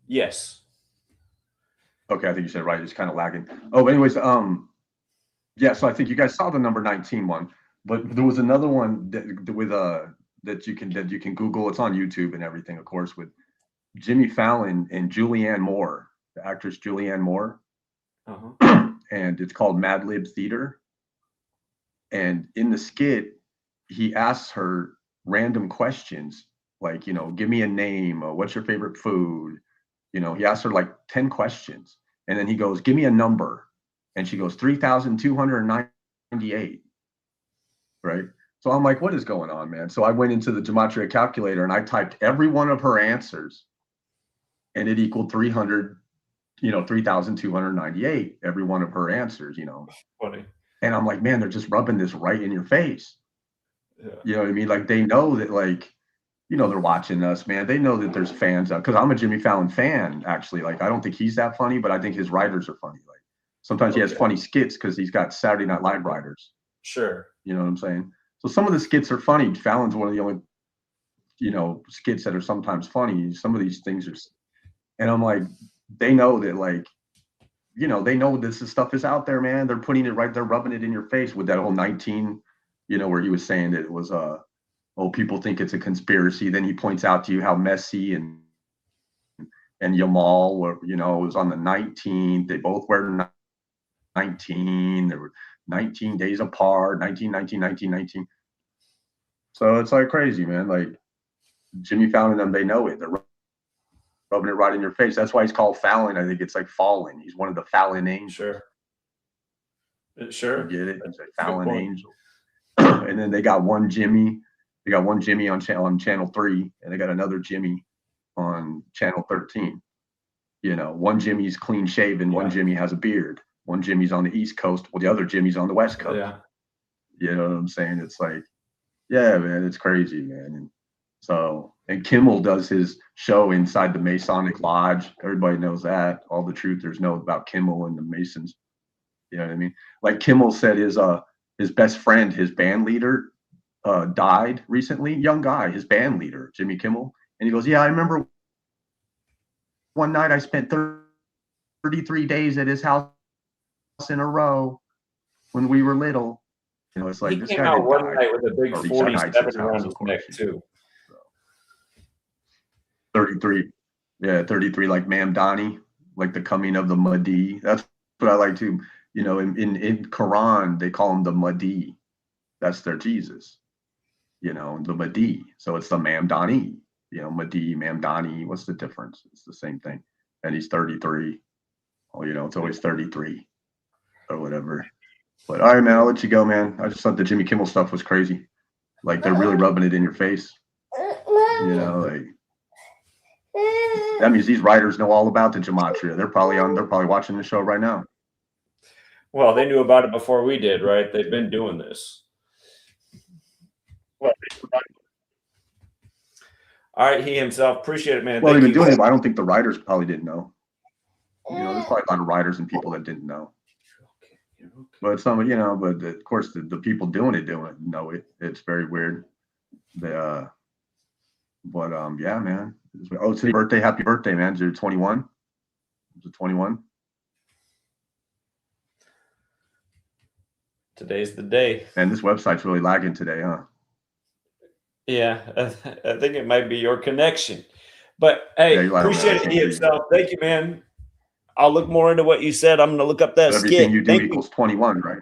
S1: Yes.
S9: Okay, I think you said right. It's kind of lagging. Oh, anyways, yeah. So I think you guys saw the number 19 one, but there was another one that you can Google. It's on YouTube and everything, of course, with Jimmy Fallon and Julianne Moore, the actress Julianne Moore, and it's called Mad Lib Theater. And in the skit, he asks her random questions like, give me a name, what's your favorite food? He asks her like 10 questions. And then he goes, give me a number. And she goes, 3,298. Right. So I'm like, what is going on, man? So I went into the Gematria calculator and I typed every one of her answers, and it equaled 3,298, every one of her answers,
S1: Funny.
S9: And I'm like, man, they're just rubbing this right in your face.
S1: Yeah.
S9: You know what I mean? Like, they know that, like, they're watching us, man. They know that there's fans out, because I'm a Jimmy Fallon fan, actually. Like, I don't think he's that funny, but I think his writers are funny. Like, sometimes he has funny skits because he's got Saturday Night Live writers.
S1: Sure.
S9: You know what I'm saying? So some of the skits are funny. Fallon's one of the only, skits that are sometimes funny. Some of these things are, and I'm like, they know that, like, they know this stuff is out there, man. They're putting it right. They're rubbing it in your face with that whole 19, where he was saying that it was, people think it's a conspiracy. Then he points out to you how Messi and Yamal were, it was on the 19th. They both were 19. They were 19 days apart, 19, 19, 19, 19. So it's like crazy, man. Like, Jimmy Fallon and them, they know it. They're rubbing it right in your face. That's why he's called Fallon. I think it's like Fallen. He's one of the Fallon angels.
S1: Sure.
S9: You get it? It's like Fallon angel. And then they got one Jimmy. They got one Jimmy on channel 3, and they got another Jimmy on channel 13. One Jimmy's clean shaven, one Jimmy has a beard. One Jimmy's on the East Coast, well, the other Jimmy's on the West Coast.
S1: Yeah.
S9: You know what I'm saying? It's like, yeah, man, it's crazy, man. And Kimmel does his show inside the Masonic Lodge. Everybody knows that. All the truthers know about Kimmel and the Masons. You know what I mean? Like, Kimmel said his best friend, his band leader, died recently. Young guy, his band leader, Jimmy Kimmel. And he goes, yeah, I remember one night I spent 33 days at his house in a row when we were little. It's like,
S1: He
S9: this
S1: came
S9: guy
S1: out
S9: didn't
S1: one
S9: die.
S1: night with a big
S9: Or he died
S1: 47
S9: at his house,
S1: around
S9: of
S1: his
S9: course.
S1: neck too.
S9: 33. Yeah, 33, like Ma'am Donnie, like the coming of the Mahdi. That's what I like to, in Quran, they call him the Mahdi. That's their Jesus, the Mahdi. So it's the Ma'am Donnie, Mahdi, Ma'am Donnie. What's the difference? It's the same thing. And he's 33. Well, it's always 33 or whatever. But all right, man, I'll let you go, man. I just thought the Jimmy Kimmel stuff was crazy. Like, they're really rubbing it in your face. Like, that means these writers know all about the Gematria. They're probably watching the show right now.
S1: Well, they knew about it before we did, right? They've been doing this. All right, he himself. Appreciate it, man.
S9: Well, they've been doing it, but I don't think the writers probably didn't know. There's probably a lot of writers and people that didn't know. But some, but of course the people doing it know it. It's very weird. Yeah, man. Oh, it's your birthday. Happy birthday, man. Is it 21? Is it 21?
S1: Today's the day.
S9: And this website's really lagging today, huh?
S1: Yeah, I think it might be your connection. But hey, appreciate it, he himself. Thank you, man. I'll look more into what you said. I'm going to look up that skit.
S9: Everything you do equals 21, right?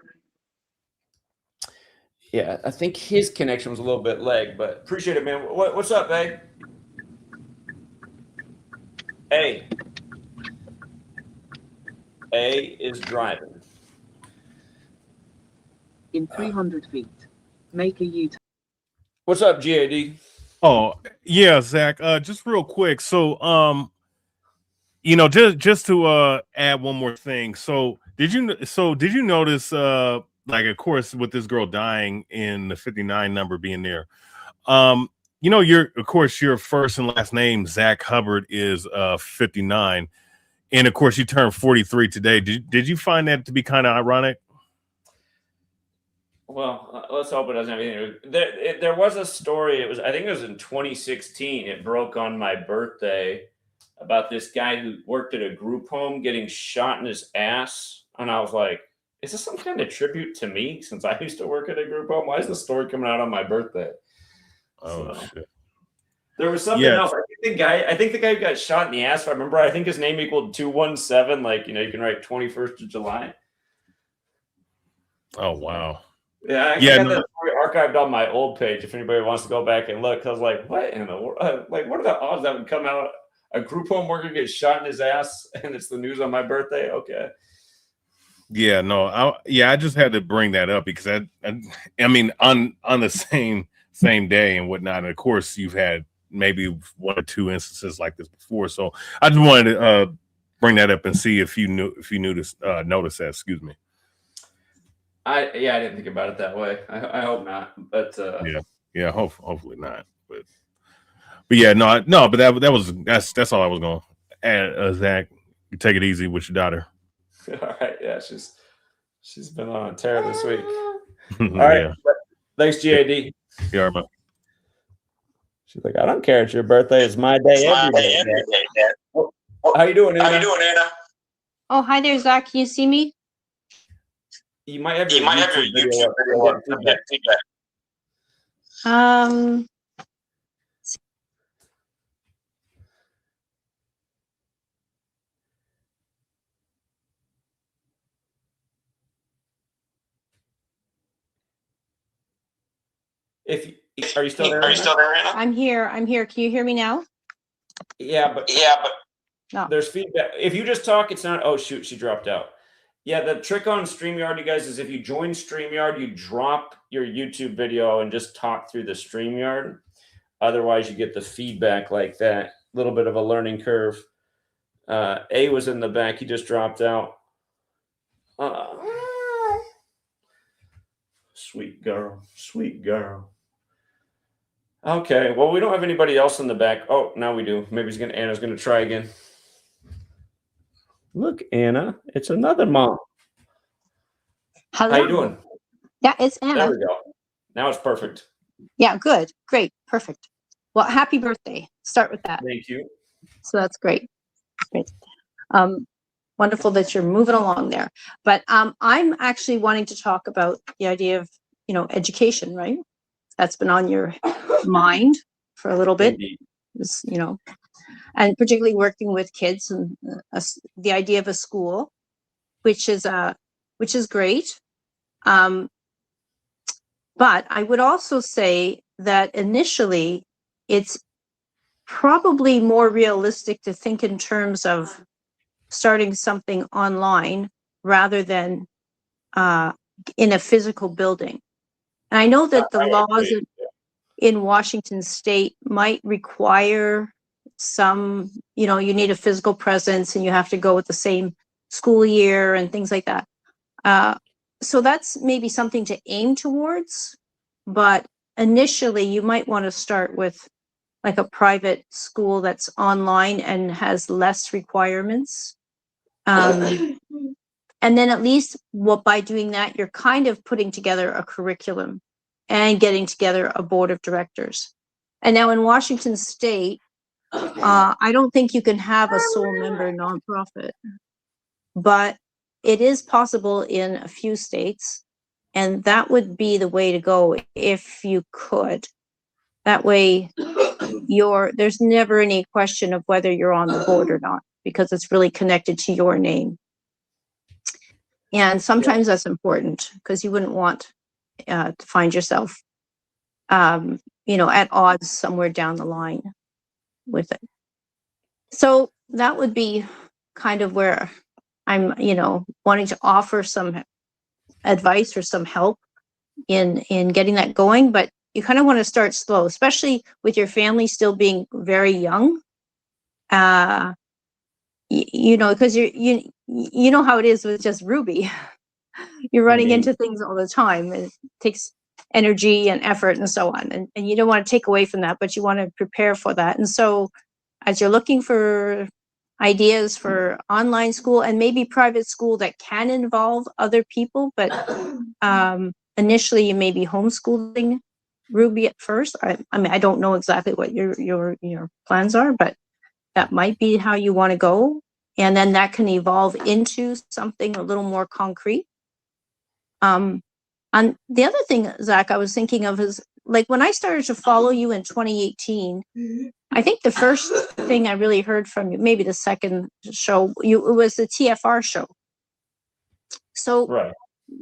S1: Yeah, I think his connection was a little bit lag, but appreciate it, man. What's up, babe? A is driving.
S10: In 300 feet, make a U-turn.
S1: What's up, GAD?
S7: Oh, yeah, Zach. Just real quick. So, just to add one more thing. So did you notice, like, of course, with this girl dying in the 59 number being there, your first and last name, Zach Hubbard, is 59. And of course you turned 43 today. Did you find that to be kind of ironic?
S1: Well, let's hope it doesn't have anything. There was a story. I think it was in 2016. It broke on my birthday about this guy who worked at a group home getting shot in his ass. And I was like, is this some kind of tribute to me since I used to work at a group home? Why is the story coming out on my birthday?
S7: Oh, shit.
S1: There was something else. I think the guy who got shot in the ass, if I remember, I think his name equaled 217. Like, you can write 21st of July.
S7: Oh, wow.
S1: Yeah, I got that story archived on my old page if anybody wants to go back and look. I was like, what in the world? Like, what are the odds that would come out? A group home worker gets shot in his ass and it's the news on my birthday? Okay.
S7: Yeah, no, I just had to bring that up because I mean, on the same day and whatnot. And of course, you've had maybe one or two instances like this before, so I just wanted to bring that up and see if you noticed that. Excuse me.
S1: I didn't think about it that way. I hope not, but
S7: yeah, hopefully not. But yeah, but that's all I was going to add. Zach, you take it easy with your daughter.
S1: All right, yeah, she's been on a tear this week.
S7: All
S1: right,
S7: yeah.
S1: Thanks, GAD.
S7: Yeah, man.
S1: She's like, I don't care. It's your birthday. It's my day every day. Oh, how you doing, Anna?
S11: Oh, hi there, Zach. Can you see me?
S1: You might have your YouTube video up. I'm getting feedback. Are you still there? Anna?
S11: I'm here. Can you hear me now?
S1: Yeah, but
S11: no.
S1: There's feedback. If you just talk, it's not. Oh shoot, she dropped out. Yeah, the trick on StreamYard, you guys, is if you join StreamYard, you drop your YouTube video and just talk through the StreamYard. Otherwise, you get the feedback like that. A little bit of a learning curve. A was in the back. He just dropped out. Sweet girl. Sweet girl. Okay, well, we don't have anybody else in the back. Oh, now we do. Maybe Anna's going to try again. Look, Anna, it's another mom.
S11: Hello.
S1: How you doing?
S11: Yeah, it's Anna.
S1: There we go. Now it's perfect.
S11: Yeah, good. Great. Perfect. Well, happy birthday. Start with that.
S1: Thank you.
S11: So that's great. Great. Wonderful that you're moving along there. But I'm actually wanting to talk about the idea of, education, right? That's been on your mind for a little bit. And particularly working with kids and the idea of a school, which is great. But I would also say that initially it's probably more realistic to think in terms of starting something online rather than in a physical building. And I know that the laws in Washington state might require some, you need a physical presence and you have to go with the same school year and things like that. So that's maybe something to aim towards, but initially you might want to start with like a private school that's online and has less requirements. And then at least by doing that, you're kind of putting together a curriculum and getting together a board of directors. And now in Washington state, I don't think you can have a sole member nonprofit, but it is possible in a few states. And that would be the way to go if you could. That way there's never any question of whether you're on the board or not, because it's really connected to your name. And sometimes that's important because you wouldn't want to find yourself, at odds somewhere down the line with it. So that would be kind of where I'm, wanting to offer some advice or some help in getting that going. But you kind of want to start slow, especially with your family still being very young. Because you know how it is with just Ruby. You're running into things all the time. It takes energy and effort and so on. And you don't want to take away from that, but you want to prepare for that. And so as you're looking for ideas for online school and maybe private school that can involve other people, but initially you may be homeschooling Ruby at first. I mean, I don't know exactly what your plans are, but that might be how you want to go. And then that can evolve into something a little more concrete. And the other thing, Zach, I was thinking of is like when I started to follow you in 2018, I think the first thing I really heard from you, maybe the second show, it was the TFR show. So
S1: right.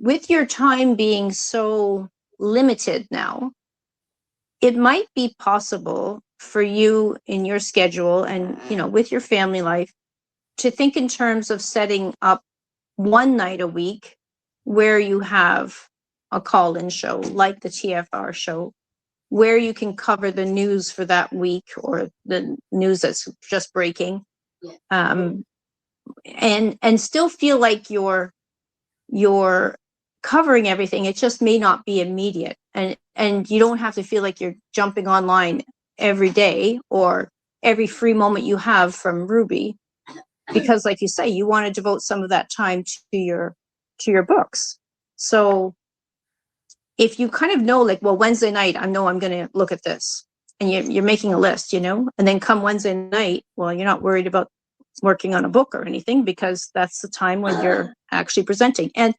S11: With your time being so limited now, it might be possible for you in your schedule and, with your family life to think in terms of setting up one night a week where you have a call-in show like the TFR show, where you can cover the news for that week or the news that's just breaking, and still feel like you're covering everything. It just may not be immediate, and you don't have to feel like you're jumping online every day or every free moment you have from Ruby, because like you say, you want to devote some of that time to your books. So if you kind of know, like, well, Wednesday night, I know I'm going to look at this, and you're making a list, and then come Wednesday night, well, you're not worried about working on a book or anything, because that's the time when you're actually presenting. And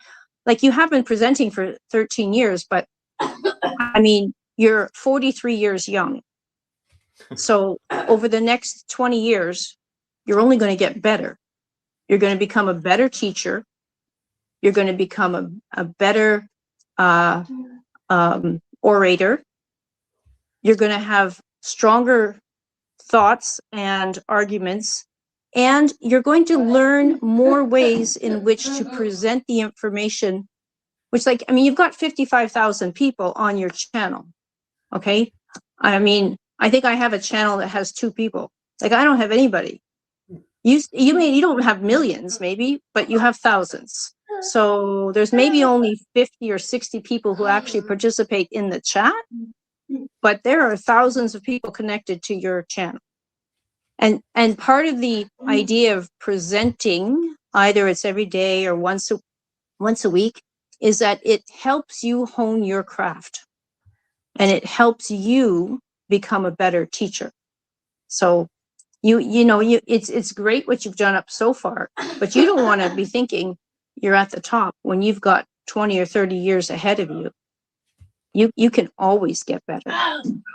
S11: like, you have been presenting for 13 years, but I mean, you're 43 years young. So over the next 20 years, you're only going to get better. You're going to become a better teacher. You're going to become a better orator. You're going to have stronger thoughts and arguments, and you're going to learn more ways in which to present the information, which, like, I mean, you've got 55,000 people on your channel. Okay. I mean, I think I have a channel that has 2 people. Like, I don't have anybody. You don't have millions maybe, but you have thousands. So there's maybe only 50 or 60 people who actually participate in the chat, but there are thousands of people connected to your channel. And part of the idea of presenting, either it's every day or once a week, is that it helps you hone your craft, and it helps you become a better teacher. So it's great what you've done up so far, but you don't want to be thinking you're at the top when you've got 20 or 30 years ahead of you. You can always get better.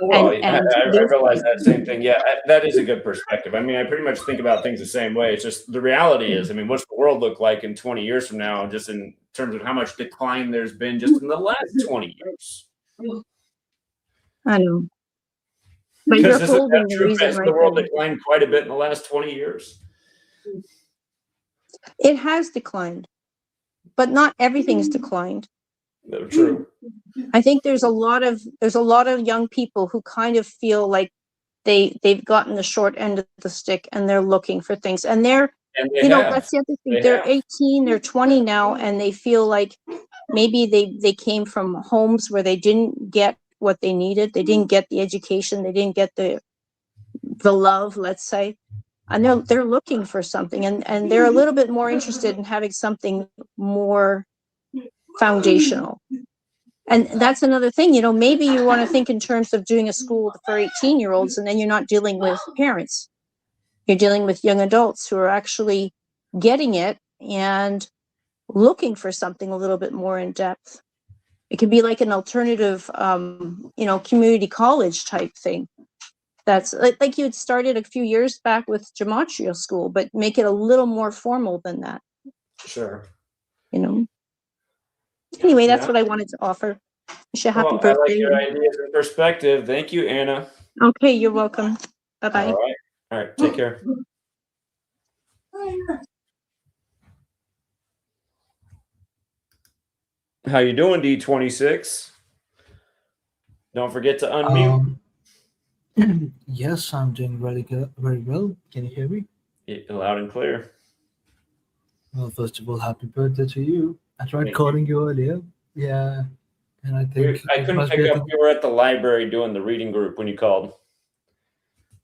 S1: Well, I realize that same thing. Yeah, that is a good perspective. I mean, I pretty much think about things the same way. It's just the reality is, I mean, what's the world look like in 20 years from now, just in terms of how much decline there's been just in the last 20 years?
S11: I know. But
S1: Because
S11: you're
S1: isn't
S11: holding
S1: that
S11: the
S1: true?
S11: reason
S1: Has
S11: right
S1: the world
S11: there.
S1: declined quite a bit in the last 20 years?
S11: It has declined, but not everything's declined.
S1: True.
S11: I think there's a lot of young people who kind of feel like they've gotten the short end of the stick, and they're looking for things, and that's the other thing. They're 18, they're 20 now, and they feel like maybe they came from homes where they didn't get what they needed. They didn't get the education. They didn't get the love, let's say. And they're looking for something, and they're a little bit more interested in having something more foundational. And that's another thing, maybe you want to think in terms of doing a school for 18-year-olds, and then you're not dealing with parents. You're dealing with young adults who are actually getting it and looking for something a little bit more in depth. It could be like an alternative, community college type thing. That's like you had started a few years back with Gematria School, but make it a little more formal than that.
S1: Sure.
S11: Anyway, that's what I wanted to offer. Wish you a happy birthday.
S1: I like your ideas and perspective. Thank you, Anna.
S11: Okay, you're welcome. Bye-bye.
S1: All right. Take care. How you doing, D26? Don't forget to unmute.
S12: Yes, I'm doing very good, very well. Can you hear me?
S1: Loud and clear.
S12: Well, first of all, happy birthday to you. I tried calling you earlier. Yeah. And I think
S1: I couldn't pick up. You were at the library doing the reading group when you called.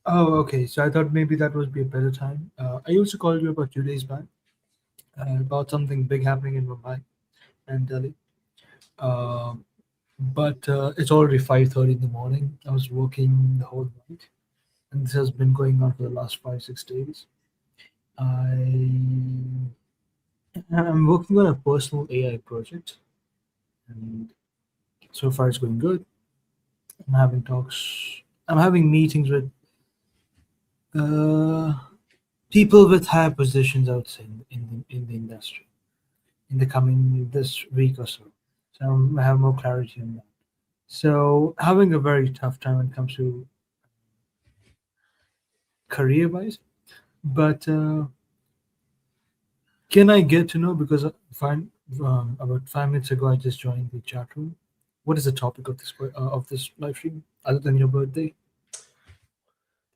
S12: Oh, okay. So I thought maybe that would be a better time. I used to call you about 2 days back about something big happening in Mumbai and Delhi. But it's already 5:30 in the morning. I was working the whole night, and this has been going on for the last 5-6 days. I'm working on a personal AI project, and so far it's going good. I'm having meetings with people with high positions, I would say, in the industry in the coming this week or so. So I have more clarity on that. So having a very tough time when it comes to career-wise, but Can I get to know, because about 5 minutes ago I just joined the chat room. What is the topic of this live stream other than your birthday?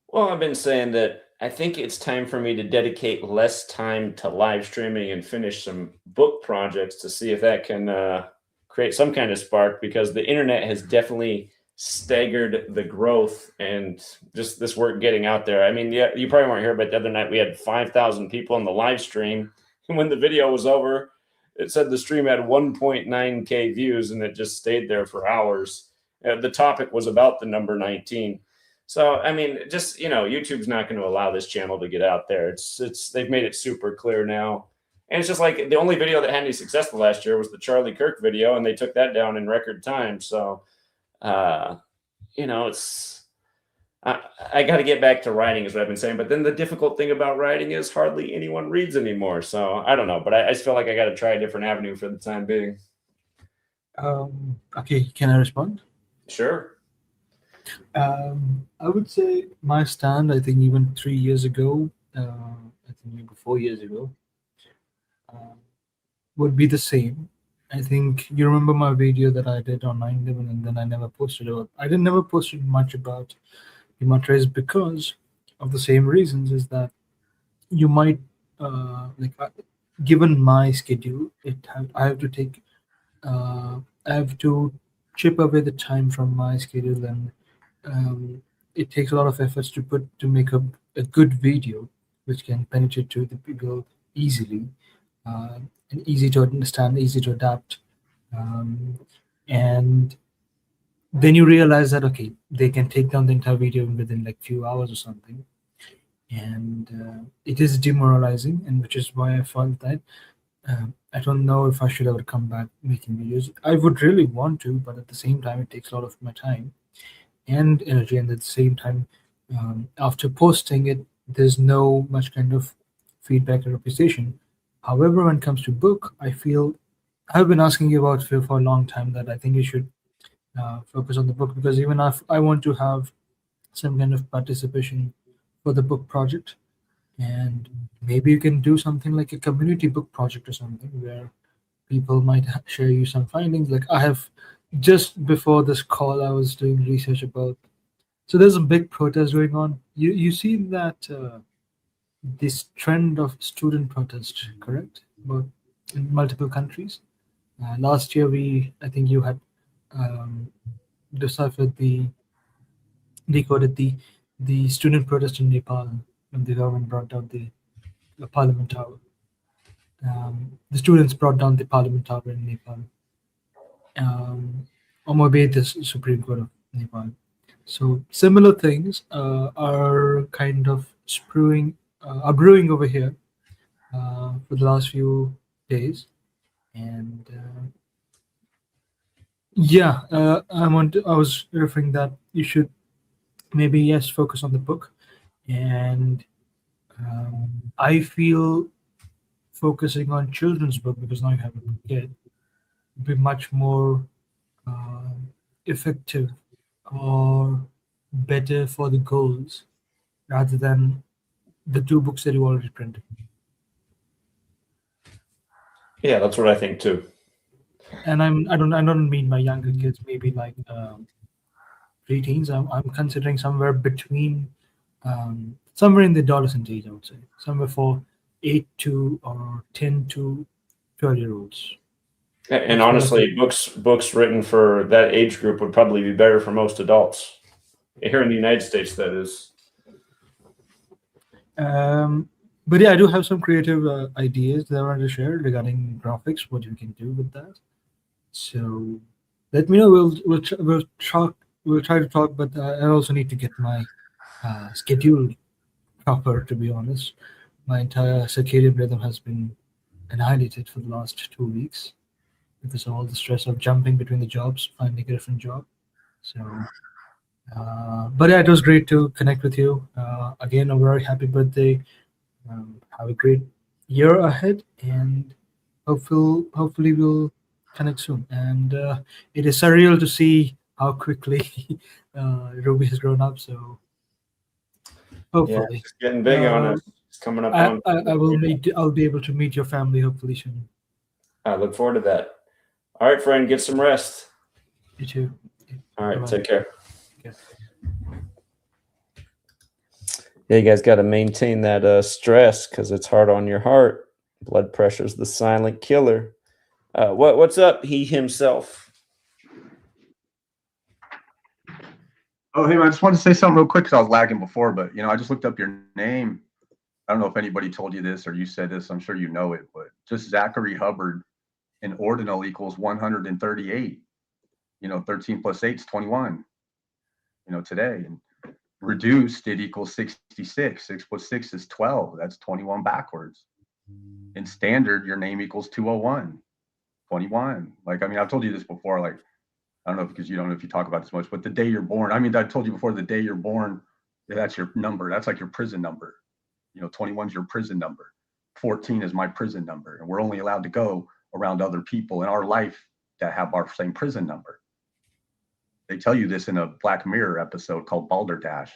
S1: Well, I've been saying that I think it's time for me to dedicate less time to live streaming and finish some book projects to see if that can create some kind of spark, because the internet has definitely staggered the growth and just this work getting out there. I mean, yeah, you probably weren't here, but the other night we had 5,000 people on the live stream. And when the video was over, it said the stream had 1.9K views, and it just stayed there for hours. The topic was about the number 19. So, I mean, just, YouTube's not going to allow this channel to get out there. They've made it super clear now. And it's just like the only video that had any success last year was the Charlie Kirk video, and they took that down in record time. So, I got to get back to writing is what I've been saying. But then the difficult thing about writing is hardly anyone reads anymore. So I don't know, but I just feel like I got to try a different avenue for the time being.
S12: Okay, can I respond?
S1: Sure.
S12: I would say my stand, I think even 3 years ago, I think maybe 4 years ago, would be the same. I think you remember my video that I did on 9/11, and then I never posted about. I didn't never posted much about Gematria's because of the same reasons. Is that you might given my schedule, I have to take, I have to chip away the time from my schedule, and it takes a lot of efforts to make a good video which can penetrate to the people easily, and easy to understand, easy to adapt, and then you realize that okay, they can take down the entire video within like few hours or something, and it is demoralizing, and which is why I felt that I don't know if I should ever come back making videos. I would really want to, but at the same time it takes a lot of my time and energy, and at the same time after posting it there's no much kind of feedback or appreciation. However, when it comes to book, I feel I've been asking you about for a long time that I think you should focus on the book, because even if I want to have some kind of participation for the book project, and maybe you can do something like a community book project or something where people might share you some findings. Like I have just before this call I was doing research about, so there's a big protest going on. You see that this trend of student protest, correct? But in multiple countries. Last year I think you had decoded the student protest in Nepal when the government brought down the Parliament Tower. The students brought down the Parliament Tower in Nepal, or maybe the Supreme Court of Nepal. So similar things are kind of brewing over here for the last few days, and I was referring that you should maybe yes focus on the book, and I feel focusing on children's book, because now you have a kid, would be much more effective or better for the goals rather than the two books that you already printed.
S1: Yeah, that's what I think too.
S12: And I don't mean my younger kids, maybe like preteens. I'm considering somewhere between somewhere in the adolescent age, I would say, somewhere for 8 to or 10 to 12-year-olds.
S1: And honestly, books written for that age group would probably be better for most adults here in the United States. That is.
S12: But yeah, I do have some creative ideas that I want to share regarding graphics. What you can do with that. So let me know. We'll try to talk, but I also need to get my schedule proper. To be honest, my entire circadian rhythm has been annihilated for the last 2 weeks because of all the stress of jumping between the jobs, finding a different job. So, but yeah, it was great to connect with you. Again, a very happy birthday. Have a great year ahead, and hopefully we'll connect soon. And it is surreal to see how quickly Ruby has grown up. So hopefully,
S1: it's getting big on us. It's coming up on.
S12: I'll be able to meet your family hopefully soon.
S1: I look forward to that. All right, friend, get some rest.
S12: You too.
S1: All right,
S12: Bye-bye.
S1: take care.
S12: Okay.
S1: Yeah, you guys got to maintain that stress because it's hard on your heart. Blood pressure is the silent killer. What's up, he himself?
S9: Oh, hey, man, I just wanted to say something real quick because I was lagging before, but, I just looked up your name. I don't know if anybody told you this or you said this. I'm sure you know it, but just Zachary Hubbard in ordinal equals 138. 13 plus 8 is 21, today. And reduced, it equals 66. 6 plus 6 is 12. That's 21 backwards. In standard, your name equals 201. 21. I've told you this before, I don't know, because you don't know if you talk about this much, but the day you're born, I told you before, the day you're born, that's your number. That's like your prison number. 21 is your prison number. 14 is my prison number. And we're only allowed to go around other people in our life that have our same prison number. They tell you this in a Black Mirror episode called Balderdash.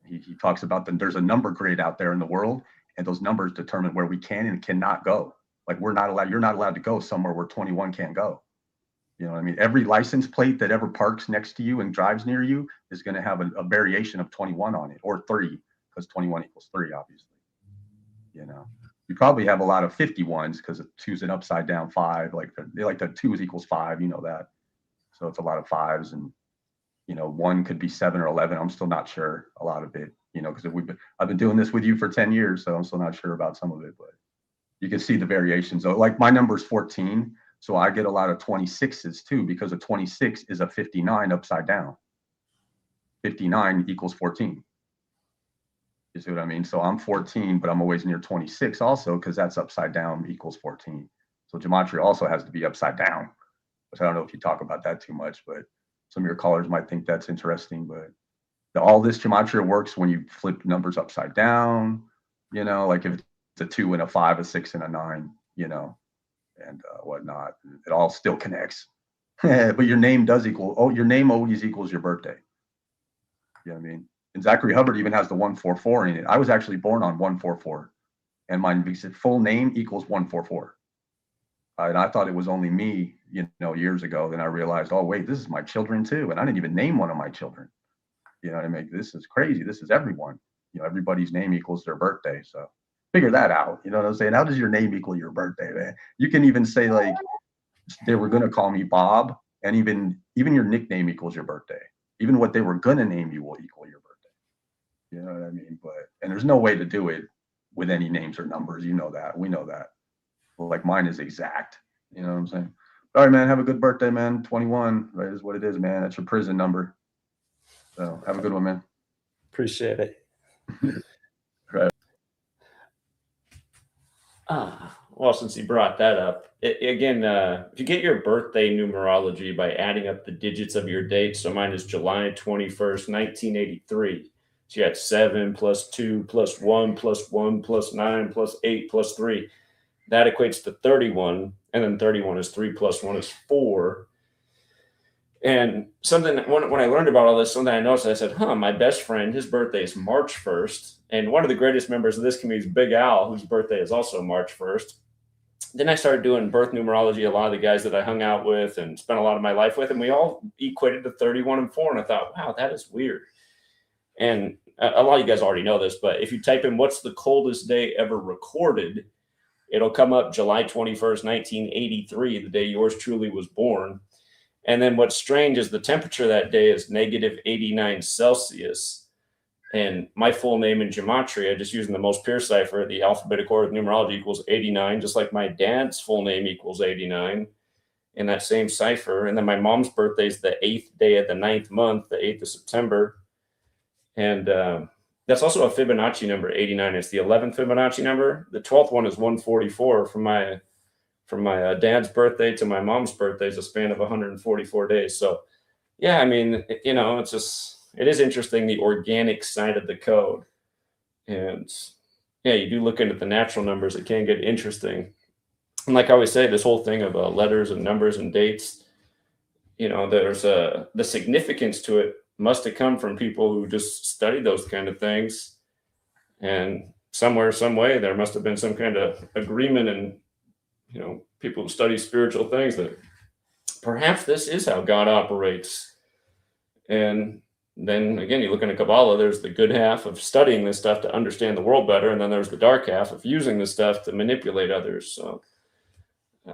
S9: He talks about there's a number grid out there in the world, and those numbers determine where we can and cannot go. You're not allowed to go somewhere where 21 can't go. You know what I mean? Every license plate that ever parks next to you and drives near you is going to have a variation of 21 on it, or 3, because 21 equals 3, obviously. You probably have a lot of 51s because 2's an upside down 5. They like the 2 equals 5, that. So it's a lot of 5s, and 1 could be 7 or 11. I'm still not sure a lot of it, because I've been doing this with you for 10 years, so I'm still not sure about some of it, but you can see the variations. So my number is 14, so I get a lot of 26s too, because a 26 is a 59 upside down. 59 equals 14. You see what I mean? So I'm 14, but I'm always near 26 also, because that's upside down equals 14. So gematria also has to be upside down, which I don't know if you talk about that too much, but some of your callers might think that's interesting. But all this gematria works when you flip numbers upside down, like if it's a 2 and a 5, a 6 and a 9, and whatnot. It all still connects. But your name does equal, your name always equals your birthday. You know what I mean? And Zachary Hubbard even has the 144 in it. I was actually born on 144, and my full name equals 144. And I thought it was only me, years ago. Then I realized, oh, wait, this is my children too. And I didn't even name one of my children. You know what I mean? This is crazy. This is everyone. Everybody's name equals their birthday. So figure that out. You know what I'm saying? How does your name equal your birthday, man? You can even say they were going to call me Bob, and even your nickname equals your birthday. Even what they were going to name you will equal your birthday. You know what I mean? And there's no way to do it with any names or numbers. You know that. We know that. Mine is exact. You know what I'm saying? All right, man. Have a good birthday, man. 21, right, is what it is, man. That's your prison number. So have a good one, man.
S1: Appreciate it.
S9: Right.
S1: Well, since you brought that up, again, if you get your birthday numerology by adding up the digits of your date, so mine is July 21st, 1983. So you got 7 plus 2 plus 1 plus 1 plus 9 plus 8 plus 3. That equates to 31. And then 31 is 3 plus 1 is 4. And something, when I learned about all this, something I noticed, I said, my best friend, his birthday is March 1st. And one of the greatest members of this community is Big Al, whose birthday is also March 1st. Then I started doing birth numerology, a lot of the guys that I hung out with and spent a lot of my life with, and we all equated to 31 and 4. And I thought, wow, that is weird. And a lot of you guys already know this, but if you type in what's the coldest day ever recorded, it'll come up July 21st, 1983, the day yours truly was born. And then what's strange is the temperature that day is negative 89 Celsius. And my full name in gematria, just using the most pure cipher, the alphabetic order of numerology equals 89, just like my dad's full name equals 89 in that same cipher. And then my mom's birthday is the 8th day of the 9th month, the 8th of September. And that's also a Fibonacci number, 89. It's the 11th Fibonacci number. The 12th one is 144. From my dad's birthday to my mom's birthday is a span of 144 days. So, yeah, I mean, it's just, it is interesting, the organic side of the code. And, yeah, you do look into the natural numbers. It can get interesting. And like I always say, this whole thing of letters and numbers and dates, there's the significance to it must have come from people who just study those kind of things. And somewhere, some way, there must have been some kind of agreement, and people who study spiritual things, that perhaps this is how God operates. And then again, you look into Kabbalah, there's the good half of studying this stuff to understand the world better, and then there's the dark half of using this stuff to manipulate others. So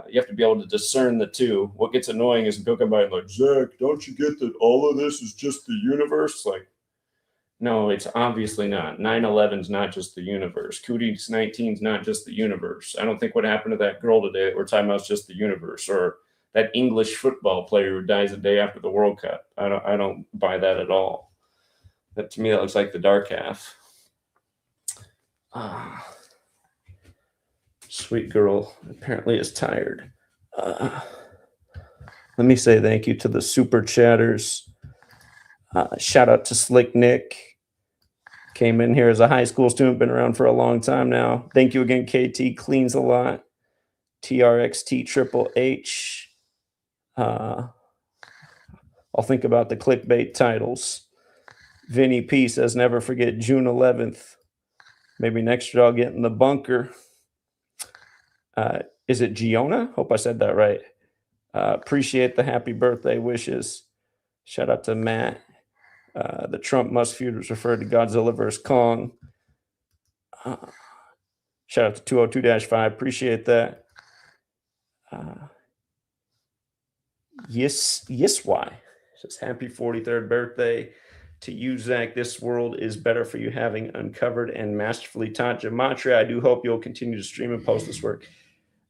S1: you have to be able to discern the two. What gets annoying is people come by and like, Zach, don't you get that all of this is just the universe? Like, no, it's obviously not. 9/11 is not just the universe. Cooties 19 is not just the universe. I don't think what happened to that girl today that we're talking about is just the universe, or that English football player who dies a day after the World Cup. I don't buy that at all. That, to me, that looks like the dark half. Sweet girl apparently is tired. Let me say thank you to the super chatters. Shout out to Slick Nick. Came in here as a high school student, been around for a long time now. Thank you again, KT. Cleans a lot. TRXT Triple H. I'll think about the clickbait titles. Vinny P says, never forget June 11th. Maybe next year I'll get in the bunker. Is it Giona? Hope I said that right. Appreciate the happy birthday wishes. Shout out to Matt. The Trump Musk feud was referred to Godzilla vs. Kong. Shout out to 202-5. Appreciate that. Yes, why? Says happy 43rd birthday to you, Zach. This world is better for you having uncovered and masterfully taught gematria. I do hope you'll continue to stream and post this work.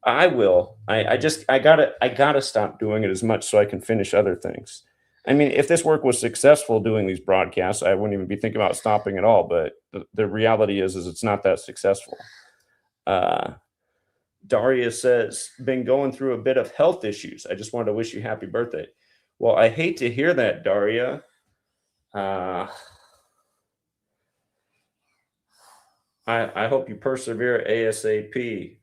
S1: I will. I gotta stop doing it as much so I can finish other things. I mean, if this work was successful doing these broadcasts, I wouldn't even be thinking about stopping at all. But the reality is it's not that successful. Daria says, been going through a bit of health issues. I just wanted to wish you happy birthday. Well, I hate to hear that, Daria. I hope you persevere ASAP.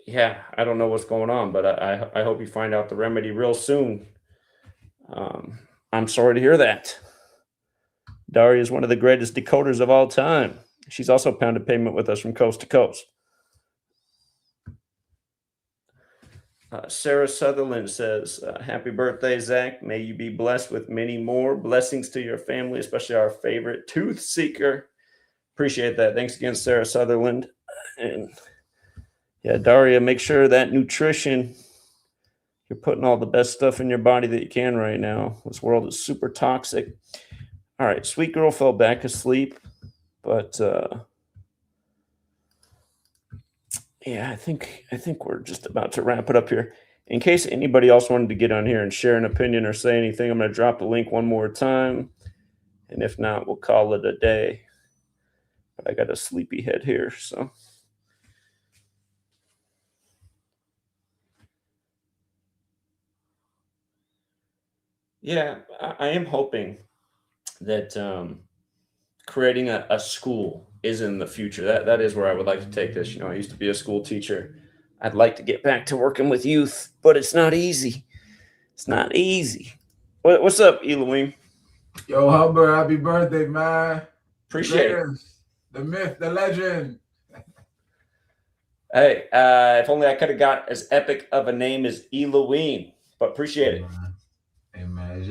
S1: Yeah, I don't know what's going on, but I hope you find out the remedy real soon. I'm sorry to hear that. Daria is one of the greatest decoders of all time. She's also pounded pavement with us from coast to coast. Sarah Sutherland says, happy birthday, Zach. May you be blessed with many more blessings to your family, especially our favorite tooth seeker. Appreciate that. Thanks again, Sarah Sutherland. And yeah, Daria, make sure that nutrition, you're putting all the best stuff in your body that you can right now. This world is super toxic. All right, sweet girl fell back asleep, but yeah, I think we're just about to wrap it up here. In case anybody else wanted to get on here and share an opinion or say anything, I'm going to drop the link one more time, and if not, we'll call it a day. But I got a sleepy head here, so. Yeah, I am hoping that creating a school is in the future. That is where I would like to take this. I used to be a school teacher. I'd like to get back to working with youth, but it's not easy. It's not easy. What's up, Elohim?
S13: Yo, Hubbard, happy birthday, man.
S1: Appreciate it.
S13: The myth, the legend.
S1: Hey, if only I could have got as epic of a name as Elohim, but appreciate it.
S13: Hey, man,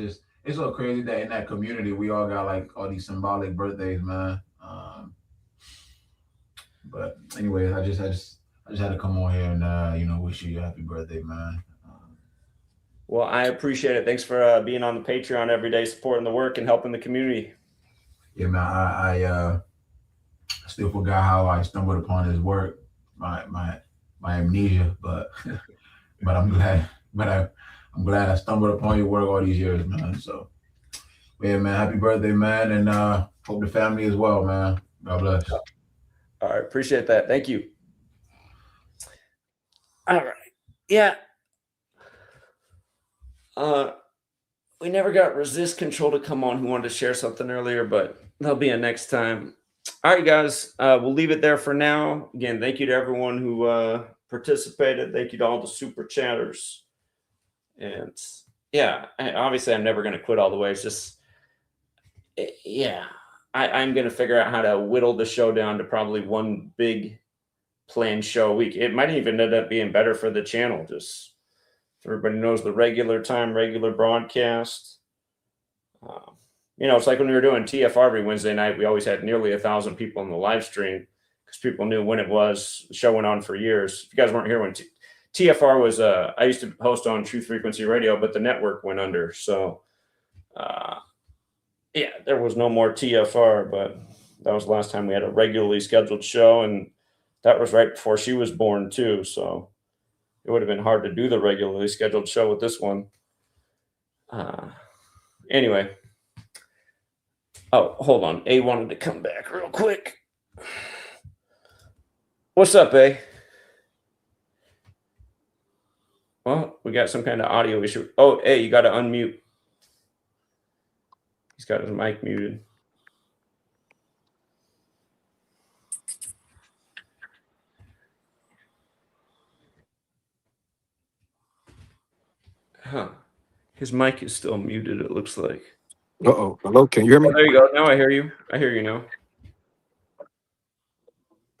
S13: it's so crazy that in that community, we all got like all these symbolic birthdays, man. But anyways, I just had to come on here and wish you a happy birthday, man.
S1: Well, I appreciate it. Thanks for being on the Patreon every day, supporting the work and helping the community.
S13: Yeah, man. I still forgot how I stumbled upon his work, my amnesia, but I'm glad. I'm glad I stumbled upon your work all these years, man. So, yeah, man. Happy birthday, man, and hope the family as well, man. God bless.
S1: All right, appreciate that. Thank you. All right. Yeah. We never got Resist Control to come on who wanted to share something earlier, but that'll be a next time. All right, guys, we'll leave it there for now. Again, thank you to everyone who participated. Thank you to all the super chatters. And yeah, obviously I'm never going to quit all the way. It's just, Yeah, I'm going to figure out how to whittle the show down to probably one big planned show a week. It might even end up being better for the channel. Just so everybody knows the regular time, regular broadcast. It's like when we were doing TFR every Wednesday night, we always had nearly 1,000 people in the live stream because people knew when it was. The show went on for years. If you guys weren't here when TFR was, I used to host on True Frequency Radio, but the network went under. So, yeah, there was no more TFR, but that was the last time we had a regularly scheduled show. And that was right before she was born too. So it would have been hard to do the regularly scheduled show with this one. Anyway. Oh, hold on. A wanted to come back real quick. What's up, A? Well, we got some kind of audio issue. Oh, A, you got to unmute. He's got his mic muted. Huh. His mic is still muted, it looks like.
S14: Uh-oh. Hello, can you hear me?
S1: Oh, there you go. Now I hear you. I hear you now.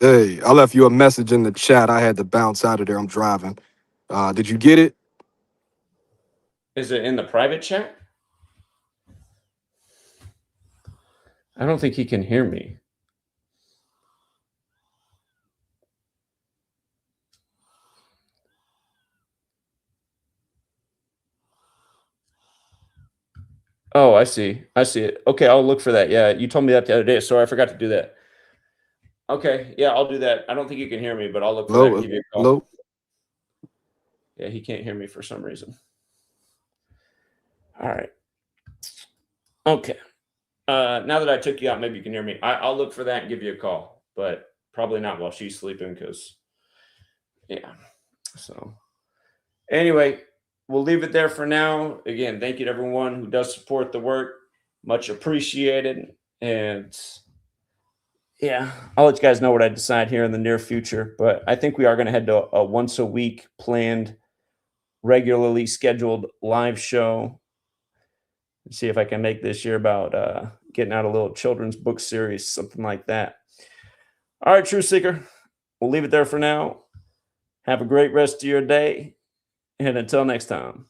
S14: Hey, I left you a message in the chat. I had to bounce out of there. I'm driving. Did you get it?
S1: Is it in the private chat? I don't think he can hear me. Oh, I see. I see it. Okay, I'll look for that. Yeah, you told me that the other day. Sorry, I forgot to do that. Okay, yeah, I'll do that. I don't think you can hear me, but I'll look for that and give you a call.
S14: Hello?
S1: Yeah, he can't hear me for some reason. All right. Okay. Now that I took you out, maybe you can hear me. I'll look for that and give you a call, but probably not while she's sleeping because, yeah. So anyway, we'll leave it there for now. Again, thank you to everyone who does support the work. Much appreciated. And yeah, I'll let you guys know what I decide here in the near future. But I think we are going to head to a once a week planned, regularly scheduled live show. See if I can make this year about getting out a little children's book series, something like that. All right, True Seeker, we'll leave it there for now. Have a great rest of your day. And until next time.